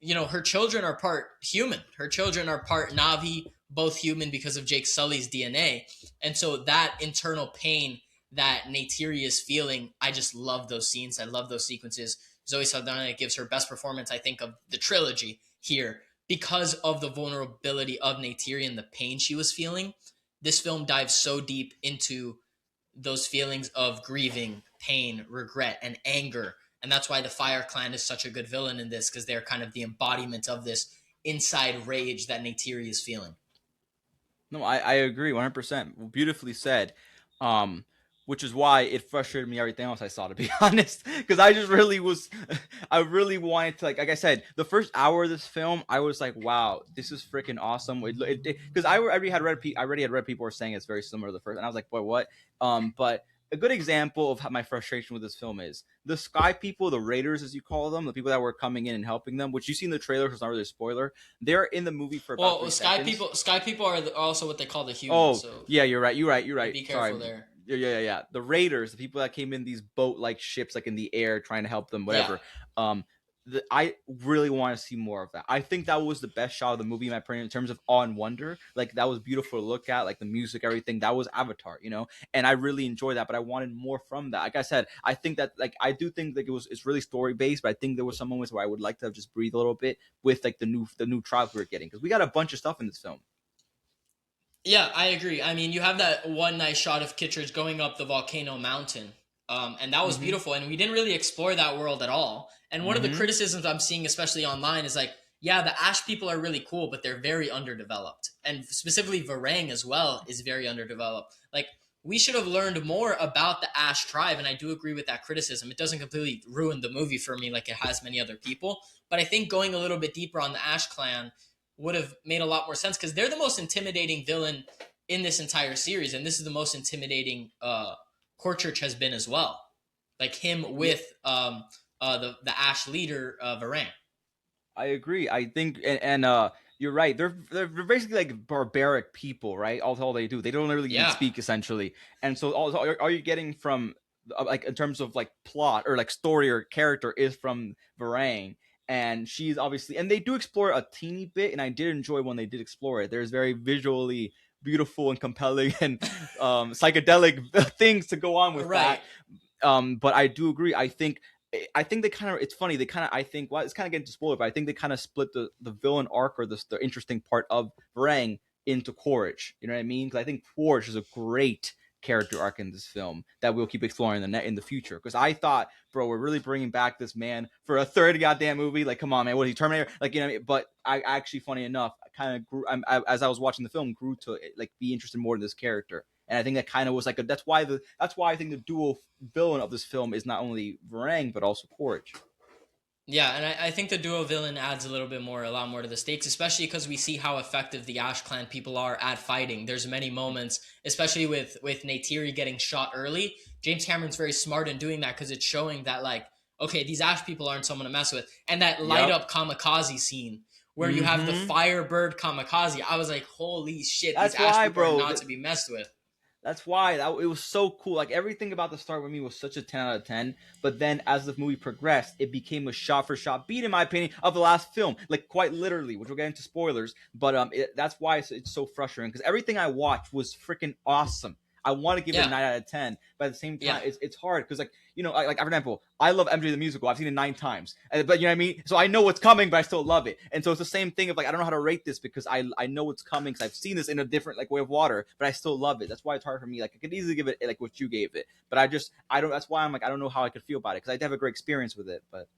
her children are part human. Her children are part Na'vi, both human because of Jake Sully's DNA. And so that internal pain that Neytiri is feeling, I just love those scenes. I love those sequences. Zoe Saldana gives her best performance, I think, of the trilogy here because of the vulnerability of Neytiri and the pain she was feeling. This film dives so deep into those feelings of grieving, pain, regret, and anger. And that's why the Fire Clan is such a good villain in this, because they're kind of the embodiment of this inside rage that Neytiri is feeling. No, I agree 100%. Beautifully said. Which is why it frustrated me everything else I saw, to be honest. Because I just really was, I really wanted to, like I said, the first hour of this film, I was like, wow, this is freaking awesome. Because I already had read people were saying it's very similar to the first, and I was like, boy, what? But a good example of how my frustration with this film is the Sky People, the Raiders, as you call them, the people that were coming in and helping them, which you see in the trailer, so it's not really a spoiler. They're in the movie for about 3 seconds. Sky People are also what they call the Oh, humans. So yeah, you're right. be careful there. Yeah. The Raiders, the people that came in these boat-like ships, like in the air, trying to help them, whatever. Yeah. I really want to see more of that. I think that was the best shot of the movie, in my opinion, in terms of awe and wonder. Like, that was beautiful to look at, like the music, everything. That was Avatar, and I really enjoyed that. But I wanted more from that. Like I said, I think that, like, I do think like it's really story based, but I think there were some moments where I would like to have just breathe a little bit with like the new tribes we're getting, because we got a bunch of stuff in this film. Yeah, I agree. I mean, you have that one nice shot of Kittredge going up the volcano mountain, and that was beautiful. And we didn't really explore that world at all. And one of the criticisms I'm seeing, especially online, is like, yeah, the Ash people are really cool, but they're very underdeveloped. And specifically, Varang as well is very underdeveloped. Like, we should have learned more about the Ash tribe, and I do agree with that criticism. It doesn't completely ruin the movie for me like it has many other people, but I think going a little bit deeper on the Ash clan would have made a lot more sense, because they're the most intimidating villain in this entire series, and this is the most intimidating Church has been as well. Like him with the Ash leader Varang. I agree. I think, and you're right. They're basically like barbaric people, right? All they do, they don't really even speak essentially. And so all you're getting from like in terms of like plot or like story or character is from Varang. And she's obviously, and they do explore a teeny bit, and I did enjoy when they did explore it. There's very visually beautiful and compelling and psychedelic things to go on with Right. that. But I do agree. I think they kind of, it's funny, they kind of, I think, well, it's kind of getting to spoiler, but I think they kind of split the villain arc, or the interesting part of Varang, into Quaritch. You know what I mean? Because I think Quaritch is a great character arc in this film that we'll keep exploring in the future. Because I thought, bro, we're really bringing back this man for a third goddamn movie. Like, come on, man, what is he, Terminator? Like, you know what I mean? But I actually, funny enough, I kind of grew, as I was watching the film, grew to like be interested more in this character. And I think that kind of was like that's why I think the dual villain of this film is not only Varang but also Quaritch. Yeah, and I think the duo villain adds a lot more to the stakes, especially because we see how effective the Ash Clan people are at fighting. There's many moments, especially with Neytiri getting shot early. James Cameron's very smart in doing that because it's showing that, like, okay, these Ash people aren't someone to mess with. And that light up kamikaze scene where you have the Firebird kamikaze, I was like, holy shit, That's these Ash people bro, are not to be messed with. That's why it was so cool. Like, everything about the start with me was such a 10 out of 10. But then as the movie progressed, it became a shot for shot beat, in my opinion, of the last film. Like, quite literally, which we'll get into spoilers. But that's why it's so frustrating. Because everything I watched was freaking awesome. I want to give it a 9 out of 10. But at the same time, it's hard. Because, like, you know, like, for example, I love MJ the Musical. I've seen it 9 times. But you know what I mean? So I know what's coming, but I still love it. And so it's the same thing of, like, I don't know how to rate this because I know what's coming because I've seen this in a different, like, way of water, but I still love it. That's why it's hard for me. Like, I could easily give it, like, what you gave it. But I don't, that's why I'm like, I don't know how I could feel about it because I have a great experience with it. But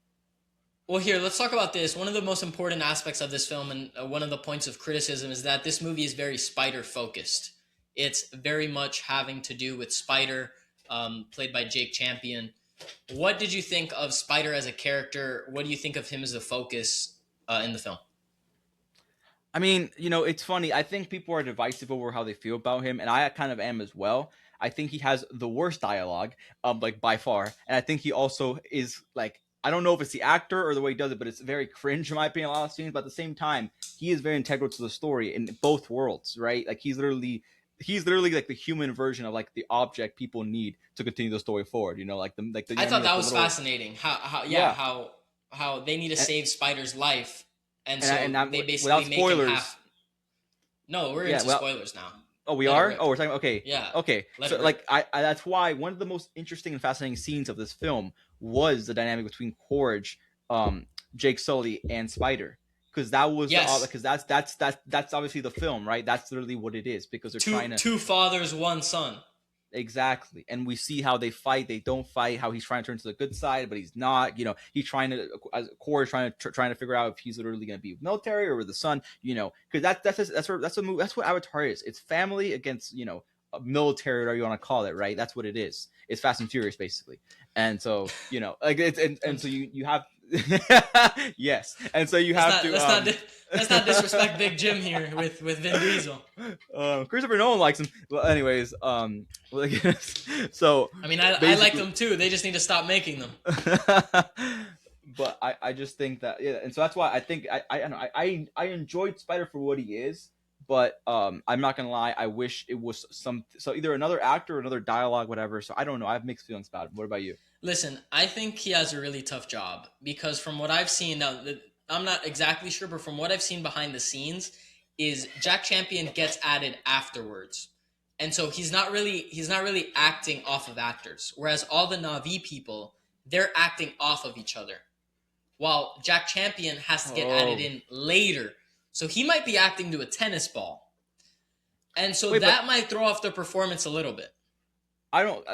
well, here, let's talk about this. One of the most important aspects of this film, and one of the points of criticism, is that this movie is very Spider-focused. It's very much having to do with Spider, played by Jake Champion. What did you think of Spider as a character? What do you think of him as the focus in the film? I mean, you know, it's funny. I think people are divisive over how they feel about him, and I kind of am as well. I think he has the worst dialogue, like, by far. And I think he also is, like, I don't know if it's the actor or the way he does it, but it's very cringe in my opinion, a lot of scenes. But at the same time, he is very integral to the story in both worlds, right? Like, he's literally like the human version of, like, the object people need to continue the story forward. You know, like the I thought that was little fascinating. How they need to save Spider's life, and so they basically without make spoilers. him half. No, we're into spoilers now. Oh, we are? Oh, we're talking. Okay. Yeah. Okay. So, like, I that's why one of the most interesting and fascinating scenes of this film was the dynamic between Quaritch, Jake Sully, and Spider. Because that was because that's obviously the film, right? That's literally what it is. Because they're trying to two fathers, one son. Exactly. And we see how they fight, they don't fight, how he's trying to turn to the good side, but he's not. You know, he's trying to, as Core is trying to figure out if he's literally going to be military or with the son. You know, because that's what Avatar is. It's family against, you know, military, whatever you want to call it, right? That's what it is. It's Fast and Furious, basically. And so, you know, like, it's and so you have yes, and so you have to. Let's not disrespect Big Jim here with Vin Diesel. Christopher Nolan likes him. Well, anyways, so I mean, I like them too. They just need to stop making them. But I just think that, yeah, and so that's why I think I enjoyed Spider for what he is. But I'm not gonna lie, I wish it was so either another actor or another dialogue, whatever. So I don't know. I have mixed feelings about it. What about you? Listen, I think he has a really tough job because from what I've seen now, I'm not exactly sure, but from what I've seen behind the scenes, is Jack Champion gets added afterwards, and so he's not really acting off of actors. Whereas all the Na'vi people, they're acting off of each other, while Jack Champion has to get added in later. So he might be acting to a tennis ball. And so that might throw off the performance a little bit. I don't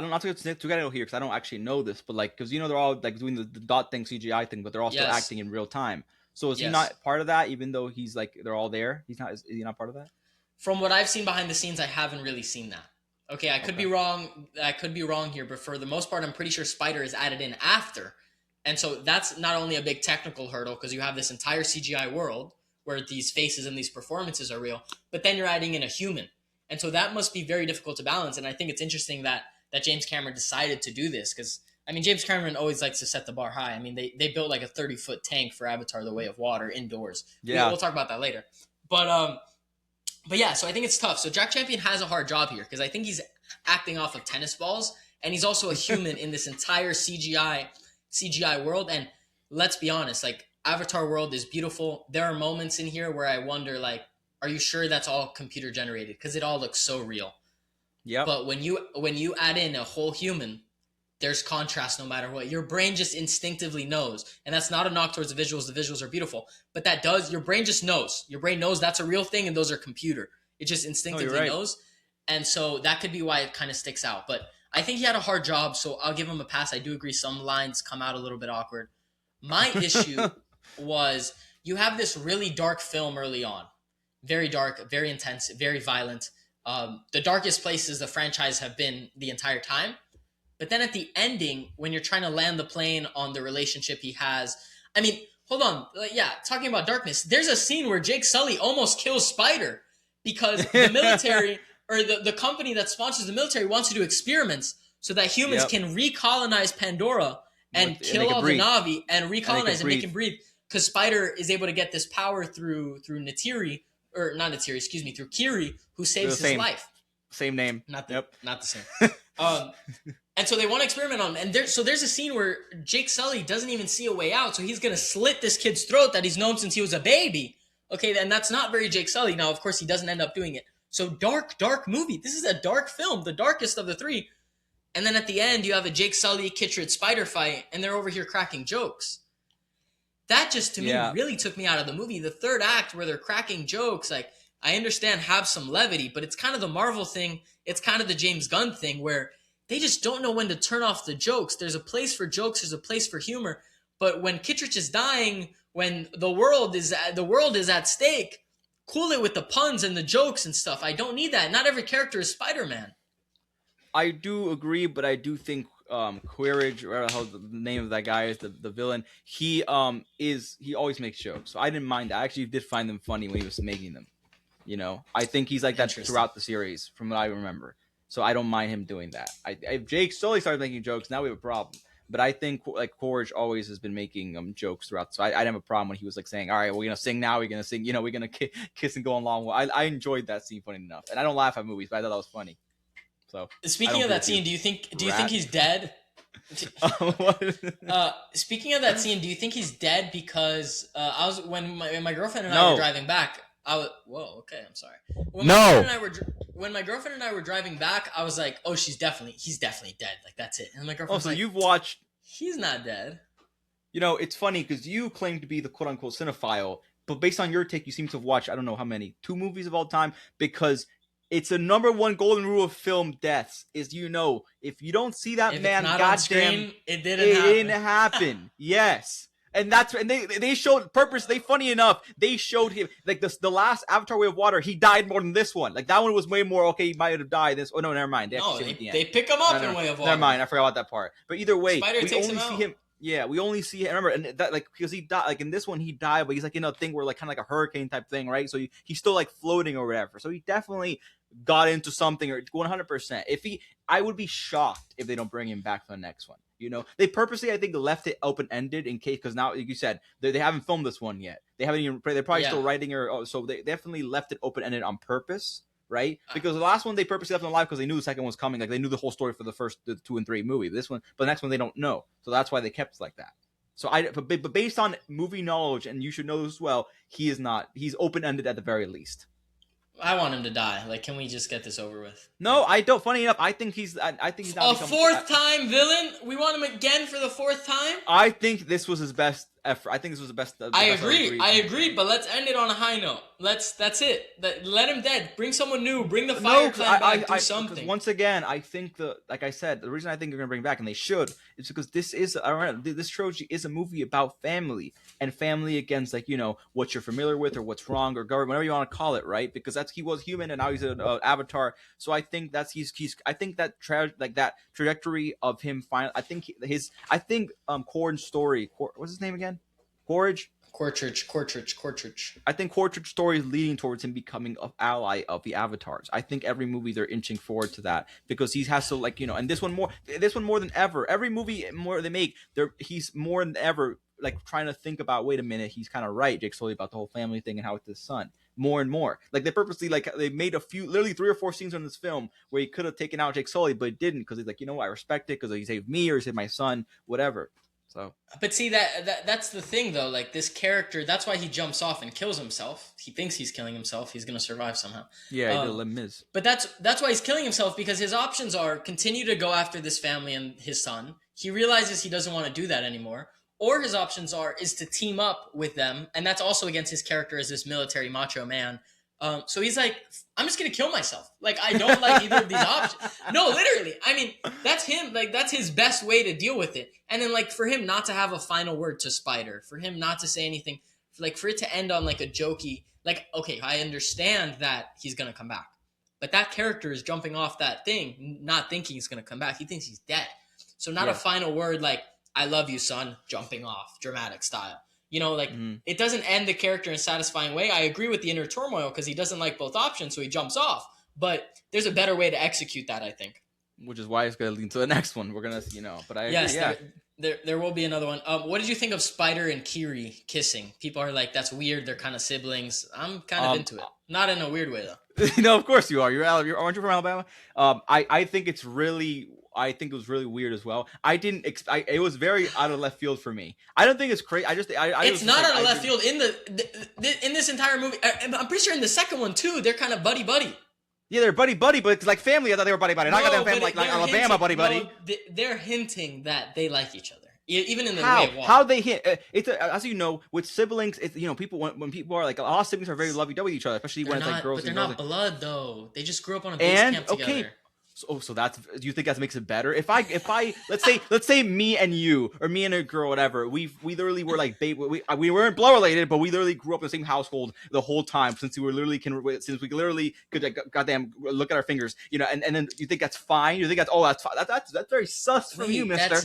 not to get too here because I don't actually know this, but like, because, you know, they're all like doing the dot thing, CGI thing, but they're also acting in real time. So is he not part of that, even though he's like, they're all there? Is he not part of that? From what I've seen behind the scenes, I haven't really seen that. Okay, I could be wrong. I could be wrong here, but for the most part, I'm pretty sure Spider is added in after. And so that's not only a big technical hurdle because you have this entire CGI world where these faces and these performances are real, but then you're adding in a human. And so that must be very difficult to balance. And I think it's interesting that James Cameron decided to do this because, I mean, James Cameron always likes to set the bar high. I mean, they built like a 30-foot tank for Avatar: The Way of Water indoors. Yeah. We'll talk about that later. But yeah, so I think it's tough. So Jack Champion has a hard job here because I think he's acting off of tennis balls, and he's also a human in this entire CGI world. And let's be honest, like, Avatar world is beautiful. There are moments in here where I wonder, like, are you sure that's all computer generated? Because it all looks so real. Yep. But when you add in a whole human, there's contrast no matter what. Your brain just instinctively knows. And that's not a knock towards the visuals. The visuals are beautiful. But your brain just knows. Your brain knows that's a real thing and those are computer. It just instinctively knows. And so that could be why it kind of sticks out. But I think he had a hard job, so I'll give him a pass. I do agree some lines come out a little bit awkward. My issue was you have this really dark film early on. Very dark, very intense, very violent. The darkest places the franchise have been the entire time. But then at the ending, when you're trying to land the plane on the relationship he has, I mean, hold on. Talking about darkness, there's a scene where Jake Sully almost kills Spider because the military or the company that sponsors the military wants to do experiments so that humans can recolonize Pandora and kill all the Na'vi and recolonize and make him breathe. Because Spider is able to get this power through Neytiri, or not Neytiri, excuse me, through Kiri, who saves his life. Same name. Not the same. And so they want to experiment on him. And so there's a scene where Jake Sully doesn't even see a way out. So he's going to slit this kid's throat that he's known since he was a baby. Okay, and that's not very Jake Sully. Now, of course, he doesn't end up doing it. So dark movie. This is a dark film, the darkest of the three. And then at the end, you have a Jake Sully, Kitrid Spider fight, and they're over here cracking jokes. That just, to me, really took me out of the movie. The third act where they're cracking jokes, like, I understand have some levity, but it's kind of the Marvel thing. It's kind of the James Gunn thing where they just don't know when to turn off the jokes. There's a place for jokes. There's a place for humor. But when Kittredge is dying, when the world is at stake, cool it with the puns and the jokes and stuff. I don't need that. Not every character is Spider-Man. I do agree, but I do think Quirridge, or whatever the name of that guy is, the villain, he always makes jokes. So I didn't mind that. I actually did find them funny when he was making them. You know, I think he's like that throughout the series, from what I remember. So I don't mind him doing that. If Jake slowly started making jokes, now we have a problem. But I think like Courage always has been making jokes throughout. So I didn't have a problem when he was like saying, "All right, we're gonna sing now. We're gonna sing. You know, we're gonna kiss and go along." I enjoyed that scene funny enough, and I don't laugh at movies, but I thought that was funny. So speaking of that scene, do you think he's dead? Speaking of that scene, do you think he's dead? Because when my girlfriend and I were driving back. Okay, I'm sorry. When my girlfriend and I were driving back, I was like, "Oh, he's definitely dead. Like that's it." And my girlfriend was like, you've watched? He's not dead. You know, it's funny because you claim to be the quote unquote cinephile, but based on your take, you seem to have watched I don't know how many 2 movies of all time because it's the number 1 golden rule of film deaths is if you don't see that man, goddamn, it didn't happen. Yes. And they showed purpose. Funny enough, they showed him like the last Avatar: Way of Water. He died more than this one. Like that one was way more. Okay, he might have died. Oh no, never mind. They pick him up in Way of Water. Never mind. I forgot about that part. But either way, Spider we takes only see him. Yeah, we only see him. Remember, and that like because he died. Like in this one, he died, but he's like in a thing where like kind of like a hurricane type thing, right? So he's still like floating or whatever. So he definitely got into something or 100%. I would be shocked if they don't bring him back for the next one. You know, they purposely, I think, left it open-ended in case, because now, like you said, they haven't filmed this one yet. They haven't even, they're probably still writing so they definitely left it open-ended on purpose, right? Because the last one, they purposely left it alive because they knew the second one was coming. Like, they knew the whole story for the 2 and 3 movie. But the next one, they don't know. So that's why they kept it like that. So but based on movie knowledge, and you should know this as well, he's open-ended at the very least. I want him to die. Like, can we just get this over with? No, I don't. Funny enough, I think he's not a 4th time villain. We want him again for the 4th time. I think this was his best effort. I think this was the best. I agree. But let's end it on a high note. That's it. Let him dead. Bring someone new. Bring the Fire Clan back. Do something. Once again, I think like I said, the reason I think they're gonna bring back, and they should, is because this trilogy is a movie about family and family against what you're familiar with or what's wrong or government, whatever you want to call it, right? Because he was human and now he's an avatar. So I think that trajectory of him finally. I think Corrin's story. What's his name again? Quaritch. I think Quaritch's story is leading towards him becoming an ally of the Avatars. I think every movie they're inching forward to that because he has to and this one more than ever. Every movie more they make, he's more than ever like trying to think about. Wait a minute, he's kind of right, Jake Sully, about the whole family thing and how it's his son. More and more, like they purposely they made literally 3 or 4 scenes in this film where he could have taken out Jake Sully, but didn't because he's like, I respect it because he saved me or he saved my son, whatever. So, But see that's the thing though. Like this character, that's why he jumps off and kills himself. He thinks he's killing himself. He's gonna survive somehow. yeah, he did Les Mis. But that's why he's killing himself, because his options are continue to go after this family and his son. He realizes he doesn't want to do that anymore. Or his options is to team up with them, and that's also against his character as this military macho man. So he's like, I'm just gonna kill myself. Like I don't like either of these options. No, literally. I mean, that's him. Like that's his best way to deal with it. And then like for him not to have a final word to Spider, for him not to say anything, like for it to end on like a jokey, like okay, I understand that he's gonna come back, but that character is jumping off that thing, not thinking he's gonna come back. He thinks he's dead. So not a final word like I love you, son, jumping off, dramatic style. You know, like it doesn't end the character in a satisfying way. I agree with the inner turmoil because he doesn't like both options, so he jumps off. But there's a better way to execute that, I think. Which is why it's going to lead to the next one. We're going to, but I agree, yeah. There will be another one. What did you think of Spider and Kiri kissing? People are like, that's weird. They're kind of siblings. I'm kind of into it. Not in a weird way, though. No, of course you are. Aren't you from Alabama? I think it's really... I think it was really weird as well. I didn't expect. It was very out of left field for me. I don't think it's crazy. It's not out of left field in in this entire movie. I'm pretty sure in the second one too. They're kind of buddy. Yeah, they're buddy, but it's like family. I thought they were buddy. Not got them family like Alabama buddy. No, they're hinting that they like each other, even in the way it walks. How they hint? It's as you know, with siblings. It's people when people are like a lot of siblings are very lovey-dovey with each other, especially when it's like girls. But they're and not blood though. They just grew up on a base camp together. Okay. So that's, do you think that makes it better? If I let's say me and you or me and a girl, whatever, we literally were like we weren't blood related, but we literally grew up in the same household the whole time since we literally could goddamn look at our fingers, and then you think that's fine? You think that's very sus from you, mister.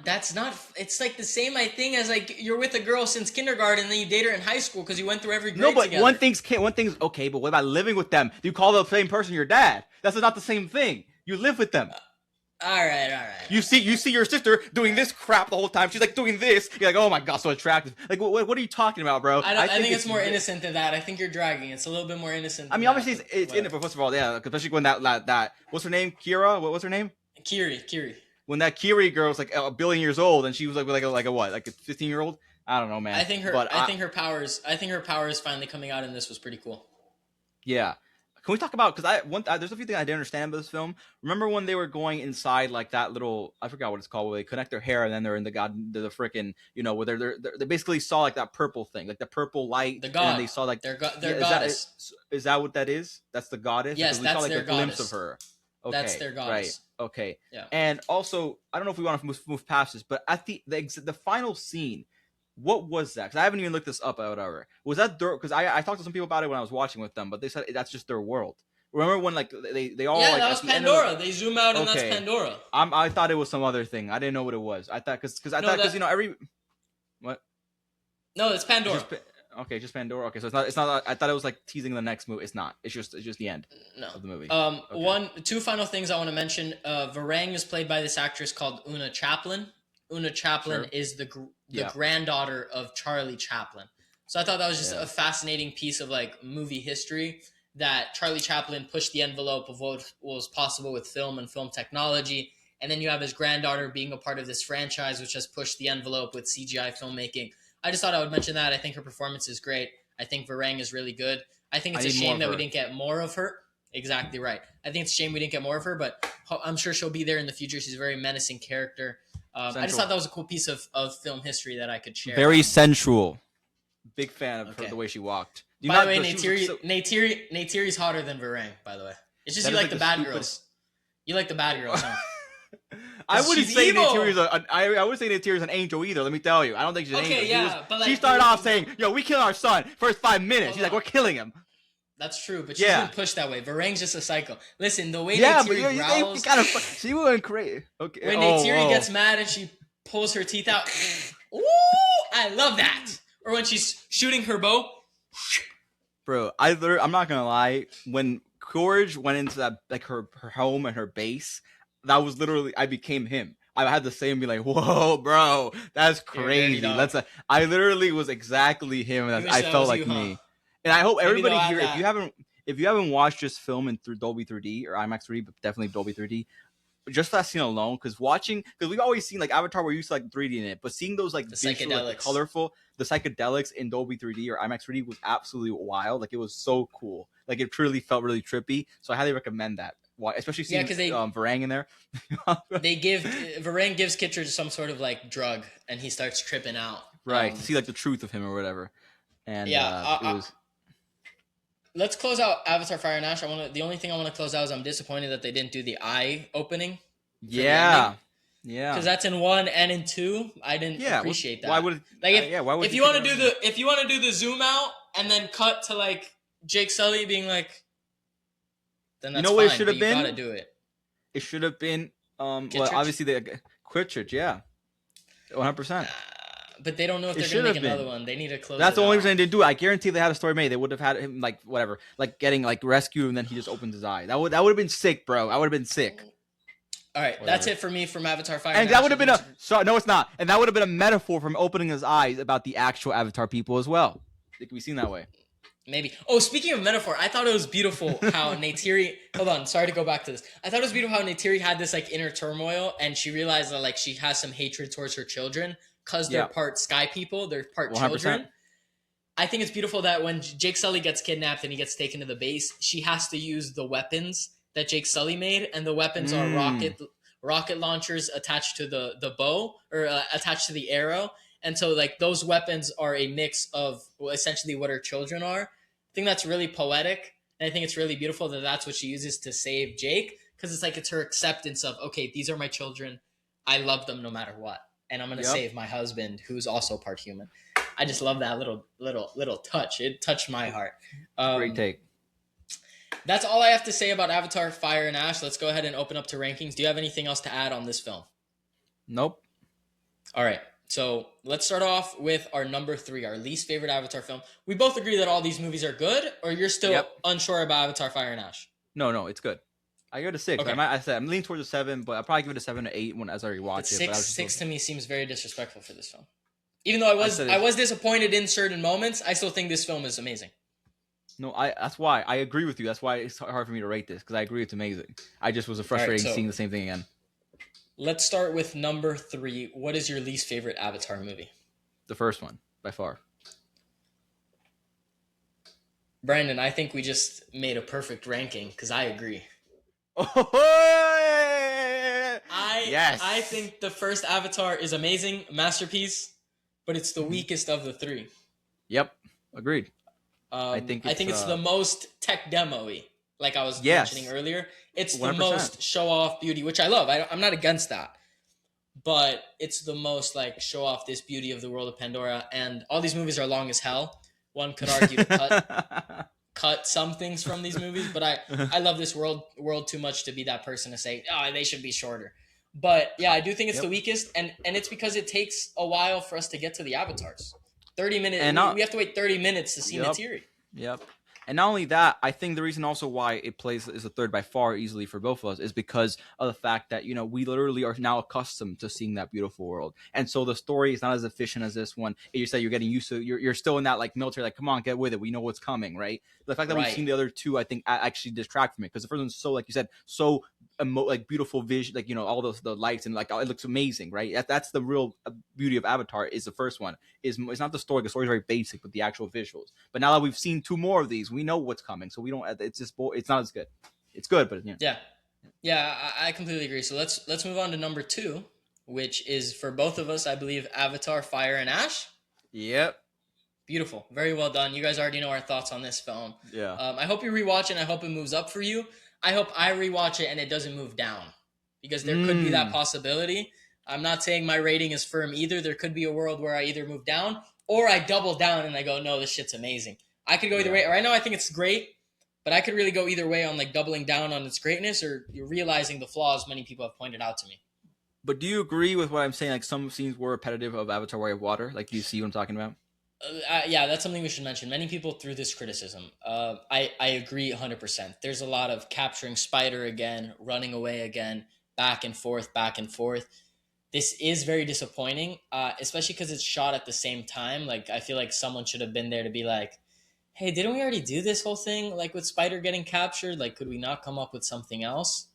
That's not. It's like the same thing as like you're with a girl since kindergarten and then you date her in high school because you went through every grade together. No, but one thing's okay, but what about living with them? Do you call the same person your dad? That's not the same thing. You live with them. All right. You see your sister doing this crap the whole time. She's like doing this. You're like, oh my god, so attractive. Like, what are you talking about, bro? I think it's more innocent than that. I think you're dragging. It's a little bit more innocent. I mean, obviously it's in it, but first of all, yeah, especially when that what's her name? Kira? What's her name? Kiri. When that Kiri girl's like a billion years old, and she was like a what, like a 15-year-old? I don't know, man. I think her powers finally coming out in this was pretty cool. Yeah. Can we talk about, because there's a few things I didn't understand about this film. Remember when they were going inside like that little, I forgot what it's called, where they connect their hair and then they're in the freaking, where they basically saw like that purple thing, like the purple light. The god. And they saw like their goddess. Is that what that is? That's the goddess? Yes, we that's saw like their a glimpse goddess. of her. Okay, that's their goddess. Right. Okay. Yeah. And also, I don't know if we want to move past this, but at the final scene, what was that? Because I haven't even looked this up or whatever. Was that because I talked to some people about it when I was watching with them, but they said that's just their world. Remember when like they all that was Pandora. They zoom out and that's Pandora. I thought it was some other thing. I didn't know what it was. I thought because every what? No, it's Pandora. Just Pandora. Okay, so it's not. I thought it was like teasing the next movie. It's not. It's just the end. Of the movie. Two final things I want to mention. Varang is played by this actress called Una Chaplin. Una Chaplin is the granddaughter of Charlie Chaplin. So I thought that was just a fascinating piece of like movie history. That Charlie Chaplin pushed the envelope of what was possible with film and film technology. And then you have his granddaughter being a part of this franchise, which has pushed the envelope with CGI filmmaking. I just thought I would mention that. I think her performance is great. I think Varang is really good. I think it's a shame that we didn't get more of her. Exactly right. I think it's a shame we didn't get more of her, but I'm sure she'll be there in the future. She's a very menacing character. I just thought that was a cool piece of film history that I could share. Very sensual. Big fan of her, the way she walked. By the way, Neytiri's hotter than Varang, by the way. It's just you like the bad girls. You like the bad girls, huh? I wouldn't say Neytiri's an angel either, let me tell you. I don't think she's an angel. Yeah, she started off saying, yo, we kill our son first 5 minutes. She's like, we're killing him. That's true, but she didn't push that way. Varang's just a psycho. Listen, the way Neytiri growls... she went crazy. Okay. When Neytiri gets mad and she pulls her teeth out, ooh, I love that. Or when she's shooting her bow... Bro, I'm not gonna lie. When Courage went into that, like her home and her base, that was literally, I became him. I had the same, be like, whoa, bro, that's crazy. I literally was exactly him. And I felt like me. And I hope everybody here, if you haven't watched this film in Dolby 3D or IMAX 3D, but definitely Dolby 3D, just that scene alone, because we've always seen like Avatar, we're used to like 3D in it, but seeing those like The visual, like, the psychedelics. colorful, the psychedelics in Dolby 3D or IMAX 3D was absolutely wild. Like it was so cool. Like it truly felt really trippy. So I highly recommend that. Why, especially seeing because they Varang in there. Varane gives Kitcher some sort of like drug, and he starts tripping out. Right, to see like the truth of him or whatever. And Yeah, it was let's close out Avatar: Fire and Ash. The only thing I want to close out is I'm disappointed that they didn't do the eye opening. yeah. Because that's in 1 and in 2. I didn't appreciate that. Why would why would if you want to do the zoom out and then cut to like Jake Sully being like, then that's what fine, it should have been? You gotta do it. It should have been well, obviously the Quittridge, yeah, 100%. But they don't know if they're gonna make another one. They need to close. That's the only reason they didn't do it. I guarantee they had a story made. They would have had him like whatever, like getting like rescued, and then he just opens his eye. That would have been sick, bro. I would have been sick. All right, that's it for me from Avatar: Fire. And that would have been no, it's not. And that would have been a metaphor from opening his eyes about the actual Avatar people as well. It can be seen that way. Maybe. Oh, speaking of metaphor, I thought it was beautiful how Neytiri. Hold on, sorry to go back to this. I thought it was beautiful how Neytiri had this like inner turmoil, and she realized that like she has some hatred towards her children because they're part sky people, they're part 100%. Children. I think it's beautiful that when Jake Sully gets kidnapped and he gets taken to the base, she has to use the weapons that Jake Sully made, and the weapons are rocket launchers attached to the bow or attached to the arrow. And so like those weapons are a mix of essentially what her children are. I think that's really poetic. And I think it's really beautiful that that's what she uses to save Jake. Because it's like it's her acceptance of, okay, these are my children. I love them no matter what. And I'm going to save my husband, who's also part human. I just love that little touch. It touched my heart. Great take. That's all I have to say about Avatar: Fire and Ash. Let's go ahead and open up to rankings. Do you have anything else to add on this film? Nope. All right. So let's start off with our number 3, our least favorite Avatar film. We both agree that all these movies are good, or you're still unsure about Avatar: Fire and Ash? No, it's good. I give it a 6. Okay. I'm leaning towards a 7, but I'll probably give it a 7 to 8 as I rewatch it. 6 to me seems very disrespectful for this film. Even though I was disappointed in certain moments, I still think this film is amazing. No, that's why I agree with you. That's why it's hard for me to rate this, because I agree it's amazing. I just was frustrated seeing the same thing again. Let's start with number 3. What is your least favorite Avatar movie? The first one, by far. Brandon, I think we just made a perfect ranking because I agree. I think the first Avatar is amazing, masterpiece, but it's the weakest of the 3. Yep, agreed. I think it's the most tech demo-y, like I was mentioning earlier. It's 100%. The most show-off beauty, which I love. I'm not against that. But it's the most like show-off this beauty of the world of Pandora. And all these movies are long as hell. One could argue to cut some things from these movies. But I love this world too much to be that person to say, oh, they should be shorter. But yeah, I do think it's the weakest. And it's because it takes a while for us to get to the avatars. 30 minutes. And we have to wait 30 minutes to see Neytiri. Yep. And not only that, I think the reason also why it plays is a third by far easily for both of us is because of the fact that, we literally are now accustomed to seeing that beautiful world. And so the story is not as efficient as this one. You said you're getting used to, you're still in that like military, like, come on, get with it. We know what's coming, right? The fact that we've seen the other two, I think actually distract from it. Because the first one's so, like you said, so like beautiful vision, like, all the lights and like it looks amazing, right? That's the real beauty of Avatar is the first one. It's not the story. The story is very basic, but the actual visuals. But now that we've seen 2 more of these, we know what's coming, so we don't. It's just it's not as good. It's good, but yeah. I completely agree. So let's move on to number 2, which is for both of us, I believe, Avatar: Fire and Ash. Yep. Beautiful, very well done. You guys already know our thoughts on this film. Yeah. I hope you rewatch it. And I hope it moves up for you. I hope I rewatch it and it doesn't move down, because there could be that possibility. I'm not saying my rating is firm either. There could be a world where I either move down or I double down and I go, no, this shit's amazing. I could go either way. Right now, I think it's great, but I could really go either way on like doubling down on its greatness or you're realizing the flaws many people have pointed out to me. But do you agree with what I'm saying? Like some scenes were repetitive of Avatar: Way of Water. Like, do you see what I'm talking about? Yeah, that's something we should mention. Many people threw this criticism. I agree 100%. There's a lot of capturing Spider again, running away again, back and forth, back and forth. This is very disappointing, especially because it's shot at the same time. Like, I feel like someone should have been there to be like, hey, didn't we already do this whole thing? Like with Spider getting captured? Like, could we not come up with something else?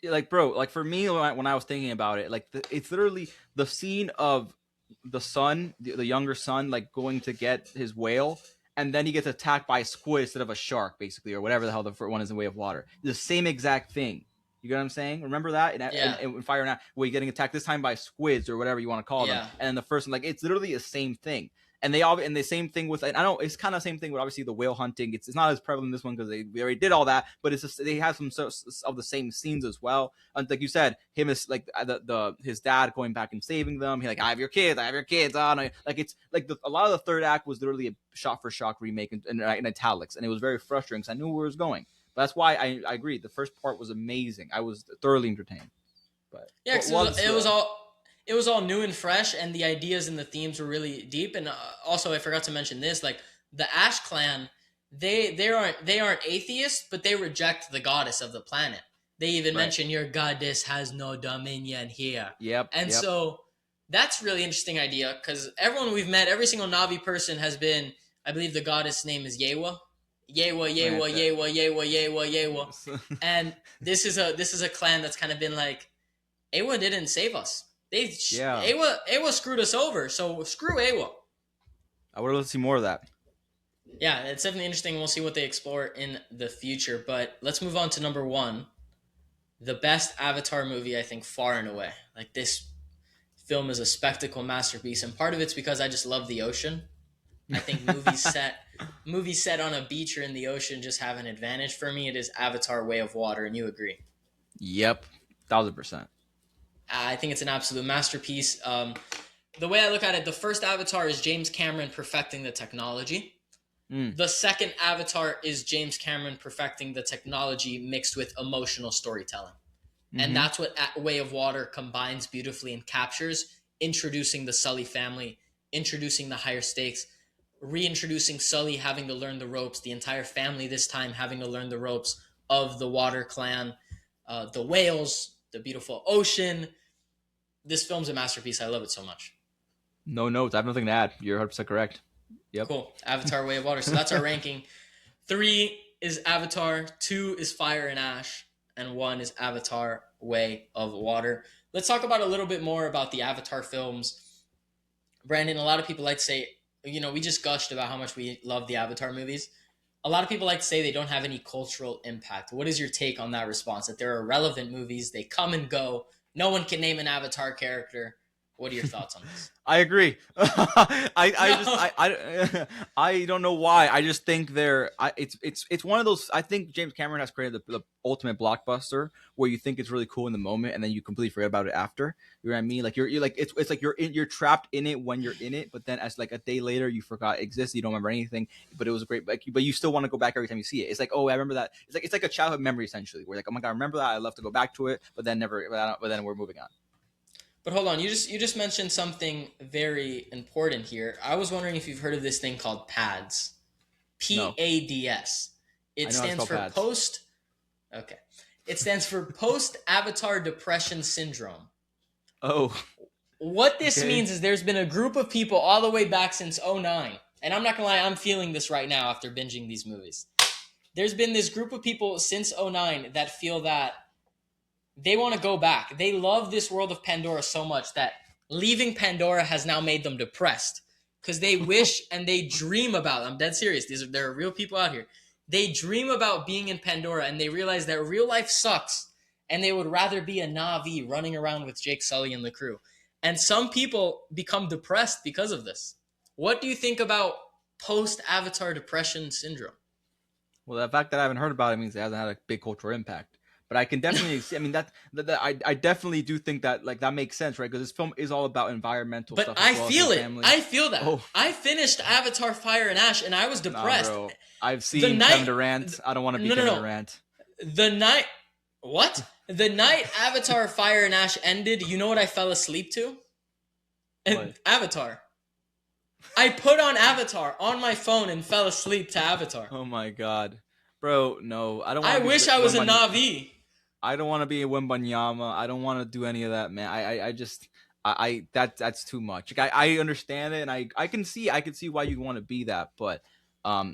like, bro, like for me, when I was thinking about it, like it's literally the scene of the son, the younger son, like going to get his whale, and then he gets attacked by a squid instead of a shark, basically, or whatever the hell the first one is in Way of Water. The same exact thing. You get what I'm saying? Remember that Yeah, in Fire and Ash, where you're getting attacked this time by squids or whatever you want to call them, yeah, and then the first one, like it's literally the same thing. And they all and the same thing with, and I don't, it's kind of the same thing with obviously the whale hunting. It's not as prevalent in this one because we already did all that, but it's just, they have some of the same scenes as well. And like you said, him is like his dad going back and saving them. He like, I have your kids, I have your kids. On like it's like a lot of the third act was literally a shot for shot remake in italics, and it was very frustrating because I knew where it was going. But that's why I agree. The first part was amazing. I was thoroughly entertained. But yeah. Because it was all new and fresh, and the ideas and the themes were really deep. And also, I forgot to mention this: like the Ash Clan, they aren't atheists, but they reject the goddess of the planet. They even mention your goddess has no dominion here. Yep. And so that's really interesting idea because everyone we've met, every single Navi person has been. I believe the goddess name is Yewa. Yewa, Yewa, Yewa, Yewa, Yewa, Yewa. And this is a clan that's kind of been like, Awa didn't save us. Awa screwed us over. So screw Awa. I would love to see more of that. Yeah, it's definitely interesting. We'll see what they explore in the future. But let's move on to number one. The best Avatar movie, I think, far and away. Like, this film is a spectacle masterpiece. And part of it's because I just love the ocean. I think movies set on a beach or in the ocean just have an advantage. For me, it is Avatar: Way of Water, and you agree. Yep. 1000%. I think it's an absolute masterpiece. The way I look at it, the first Avatar is James Cameron perfecting the technology. The second Avatar is James Cameron perfecting the technology mixed with emotional storytelling. And that's what Way of Water combines beautifully and captures, introducing the Sully family, introducing the higher stakes, reintroducing Sully having to learn the ropes, the entire family this time having to learn the ropes of the Water Clan, the whales, the beautiful ocean. This film's a masterpiece. I love it so much. No notes. I have nothing to add. You're 100% correct. Yep. Cool. Avatar: Way of Water. So that's our ranking. 3 is Avatar, 2 is Fire and Ash, and 1 is Avatar: Way of Water. Let's talk about a little bit more about the Avatar films. Brandon, a lot of people like to say, we just gushed about how much we love the Avatar movies. A lot of people like to say they don't have any cultural impact. What is your take on that response? That they're irrelevant movies, they come and go. No one can name an Avatar character. What are your thoughts on this? I agree. I don't know why. I just think it's one of those. I think James Cameron has created the ultimate blockbuster where you think it's really cool in the moment and then you completely forget about it after. You know what I mean? Like you're like it's like you're trapped in it when you're in it, but then as like a day later you forgot it exists. You don't remember anything, but it was a great. But you still want to go back every time you see it. It's like, oh, I remember that. It's like a childhood memory essentially. Where like, oh my god, I remember that. I love to go back to it, but then never. But then we're moving on. But hold on, you just mentioned something very important here. I was wondering if you've heard of this thing called PADS. PADS. It stands for PADS. post. Okay. It stands for post Avatar Depression Syndrome. Oh. What this means is there's been a group of people all the way back since 2009. And I'm not going to lie, I'm feeling this right now after binging these movies. There's been this group of people since 2009 that feel that they want to go back. They love this world of Pandora so much that leaving Pandora has now made them depressed because they wish and they dream about. I'm dead serious. There are real people out here. They dream about being in Pandora and they realize that real life sucks and they would rather be a Na'vi running around with Jake Sully and the crew. And some people become depressed because of this. What do you think about post-Avatar depression syndrome? Well, the fact that I haven't heard about it means it hasn't had a big cultural impact. But I can definitely see. I mean, I definitely do think that like that makes sense, right? Because this film is all about environmental stuff. But I feel it. I feel that. Oh. I finished Avatar: Fire and Ash, and I was depressed. Nah, bro. I've seen Kevin Durant. I don't want to be Kevin Durant. The night Avatar: Fire and Ash ended, you know what I fell asleep to? Avatar. I put on Avatar on my phone and fell asleep to Avatar. Oh my god, bro! No, I don't. I wish I was a Na'vi. I don't want to be a Wimbanyama. I don't want to do any of that, man. That's too much. Like, I understand it, and I can see why you want to be that, but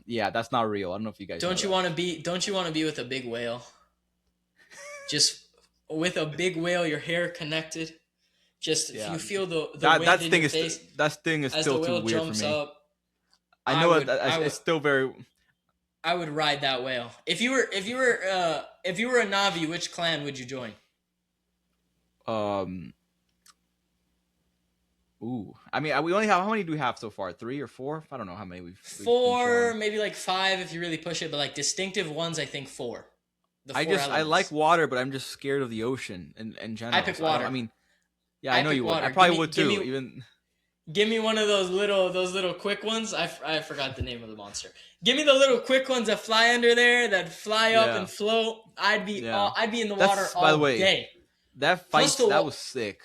yeah, that's not real. I don't know if you guys don't you want to be with a big whale? Just with a big whale, your hair connected. Just if you feel the wind in your face. That thing is as still the whale too weird jumps for me. up. I know it's still very. I would ride that whale. If you were a Na'vi, which clan would you join? Ooh, I mean, we only have, how many do we have so far? 3 or 4? I don't know how many we've 4, maybe like 5 if you really push it, but like distinctive ones, I think 4. I like water, but I'm just scared of the ocean in general. I pick water. I mean, yeah, I know you would. I probably would too. Give me one of those little quick ones. I forgot the name of the monster. Give me the little quick ones that fly under there, that fly up and float. I'd be in the water all day. That fight that was sick.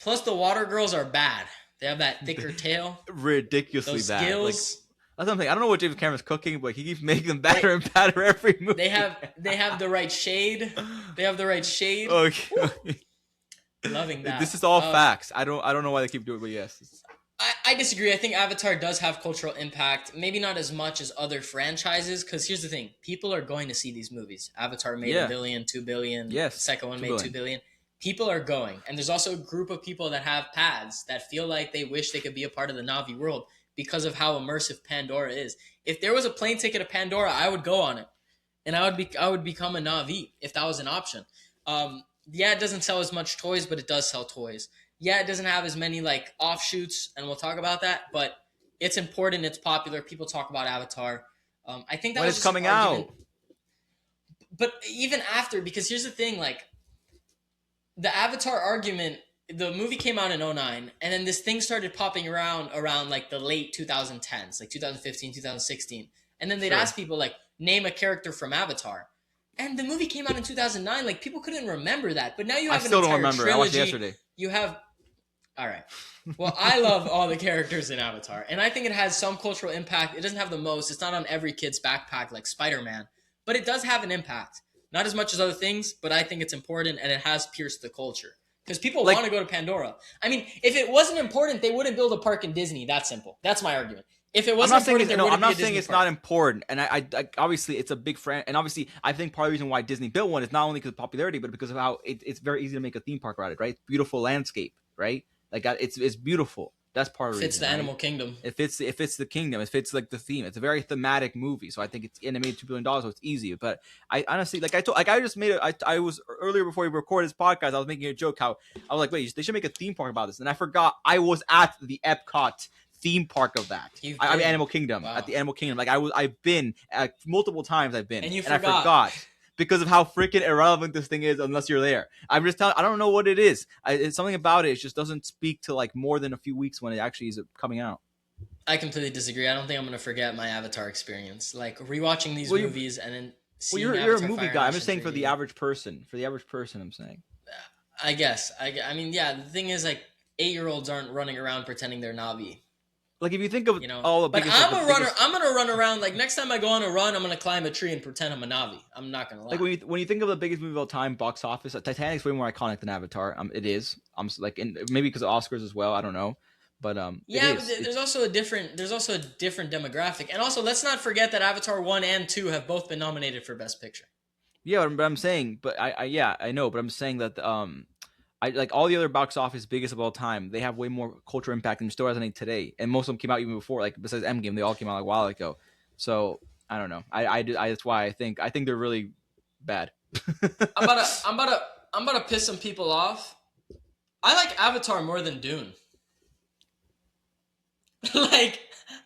Plus the water girls are bad. They have that thicker tail. Ridiculously those bad. Skills. That's something. I don't know what James Cameron's cooking, but he keeps making them badder and badder every movie. They have the right shade. Okay. Loving that. This is all facts. I don't know why they keep doing it, but yes. I disagree. I think Avatar does have cultural impact. Maybe not as much as other franchises, because here's the thing. People are going to see these movies. Avatar made $1 billion, $2 billion. Yes. The second one made $2 billion. People are going. And there's also a group of people that have paths that feel like they wish they could be a part of the Na'vi world because of how immersive Pandora is. If there was a plane ticket to Pandora, I would go on it. And I would become a Na'vi if that was an option. Yeah, it doesn't sell as much toys, but it does sell toys. Yeah, it doesn't have as many like offshoots, and we'll talk about that, but it's important, it's popular. People talk about Avatar. I think that when was it's coming out. But even after, because here's the thing, like the Avatar argument, the movie came out in 2009, and then this thing started popping around like the late 2010s, like 2015, 2016. And then they'd ask people like, name a character from Avatar. And the movie came out in 2009. Like, people couldn't remember that. But now you have an entire trilogy. I still don't remember. I watched it yesterday. You have... All right. Well, I love all the characters in Avatar. And I think it has some cultural impact. It doesn't have the most. It's not on every kid's backpack like Spider-Man. But it does have an impact. Not as much as other things, but I think it's important. And it has pierced the culture. Because people want to go to Pandora. I mean, if it wasn't important, they wouldn't build a park in Disney. That simple. That's my argument. If it wasn't I'm not saying it's not important, and I obviously it's a big and obviously I think part of the reason why Disney built one is not only because of popularity, but because of how it's very easy to make a theme park around it, right? Beautiful landscape, right? Like it's beautiful. That's part of the reason. Fits the animal kingdom. It fits the kingdom. It fits like the theme. It's a very thematic movie, so I think it's and it made $2 billion, so it's easy. But I honestly I was earlier before we recorded this podcast, I was making a joke how I was like, wait, they should make a theme park about this, and I forgot I was at the Epcot theme park of that. I mean, Animal Kingdom. Wow. At the Animal Kingdom. Like I've been multiple times. I've been, and I forgot because of how freaking irrelevant this thing is. Unless you're there, I'm just telling. I don't know what it is. It's something about it. It just doesn't speak to like more than a few weeks when it actually is coming out. I completely disagree. I don't think I'm gonna forget my Avatar experience. Like rewatching these movies and then. You're a movie guy. I'm just saying for the average person. For the average person, I'm saying. I guess. I mean, yeah. The thing is, like, 8-year-olds aren't running around pretending they're Na'vi. Like if you think of all the biggest, but I'm a runner. I'm gonna run around. Like next time I go on a run, I'm gonna climb a tree and pretend I'm a Na'vi. I'm not gonna lie. Like when you think of the biggest movie of all time, box office, Titanic's way more iconic than Avatar. It is. I'm like, maybe because of Oscars as well. I don't know, but yeah. But there's also a different demographic, and also let's not forget that Avatar 1 and 2 have both been nominated for Best Picture. Yeah, but I'm saying, I know, but I'm saying that I like all the other box office biggest of all time. They have way more cultural impact and still resonate today. And most of them came out even before, like besides Endgame, they all came out like a while ago. So I don't know. I that's why I think they're really bad. I'm about to piss some people off. I like Avatar more than Dune. Like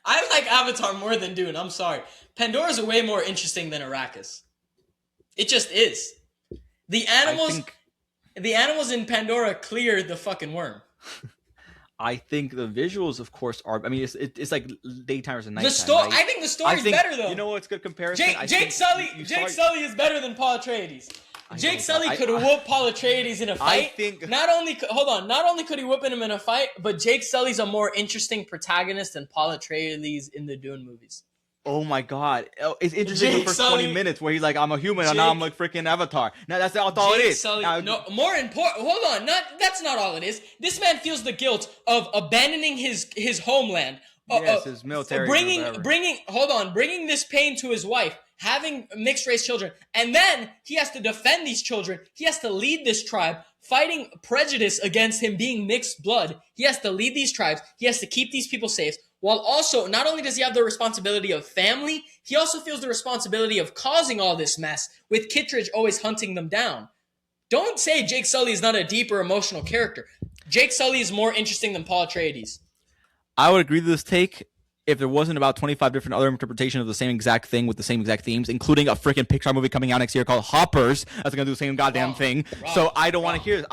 I like Avatar more than Dune. I'm sorry. Pandora's way more interesting than Arrakis. It just is. The animals in Pandora clear the fucking worm. I think the visuals, of course, are. I mean, it's like daytime versus nighttime. Right? I think the story's better though. You know what's good comparison? Jake Sully is better than Paul Atreides. Jake Sully could whoop Paul Atreides in a fight. Not only could he whoop him in a fight, but Jake Sully's a more interesting protagonist than Paul Atreides in the Dune movies. Oh my god. It's interesting for 20 minutes where he's like, I'm a human and now I'm like freaking Avatar. Now that's all it is. More important. Hold on. That's not all it is. This man feels the guilt of abandoning his homeland. Yes, his military. Bringing this pain to his wife having mixed race children, and then he has to defend these children. He has to lead this tribe, fighting prejudice against him being mixed blood. He has to lead these tribes. He has to keep these people safe, while also, not only does he have the responsibility of family, he also feels the responsibility of causing all this mess, with Kittredge always hunting them down. Don't say Jake Sully is not a deeper emotional character. Jake Sully is more interesting than Paul Atreides. I would agree to this take if there wasn't about 25 different other interpretations of the same exact thing with the same exact themes, including a freaking Pixar movie coming out next year called Hoppers that's going to do the same goddamn thing. So I don't want to hear this.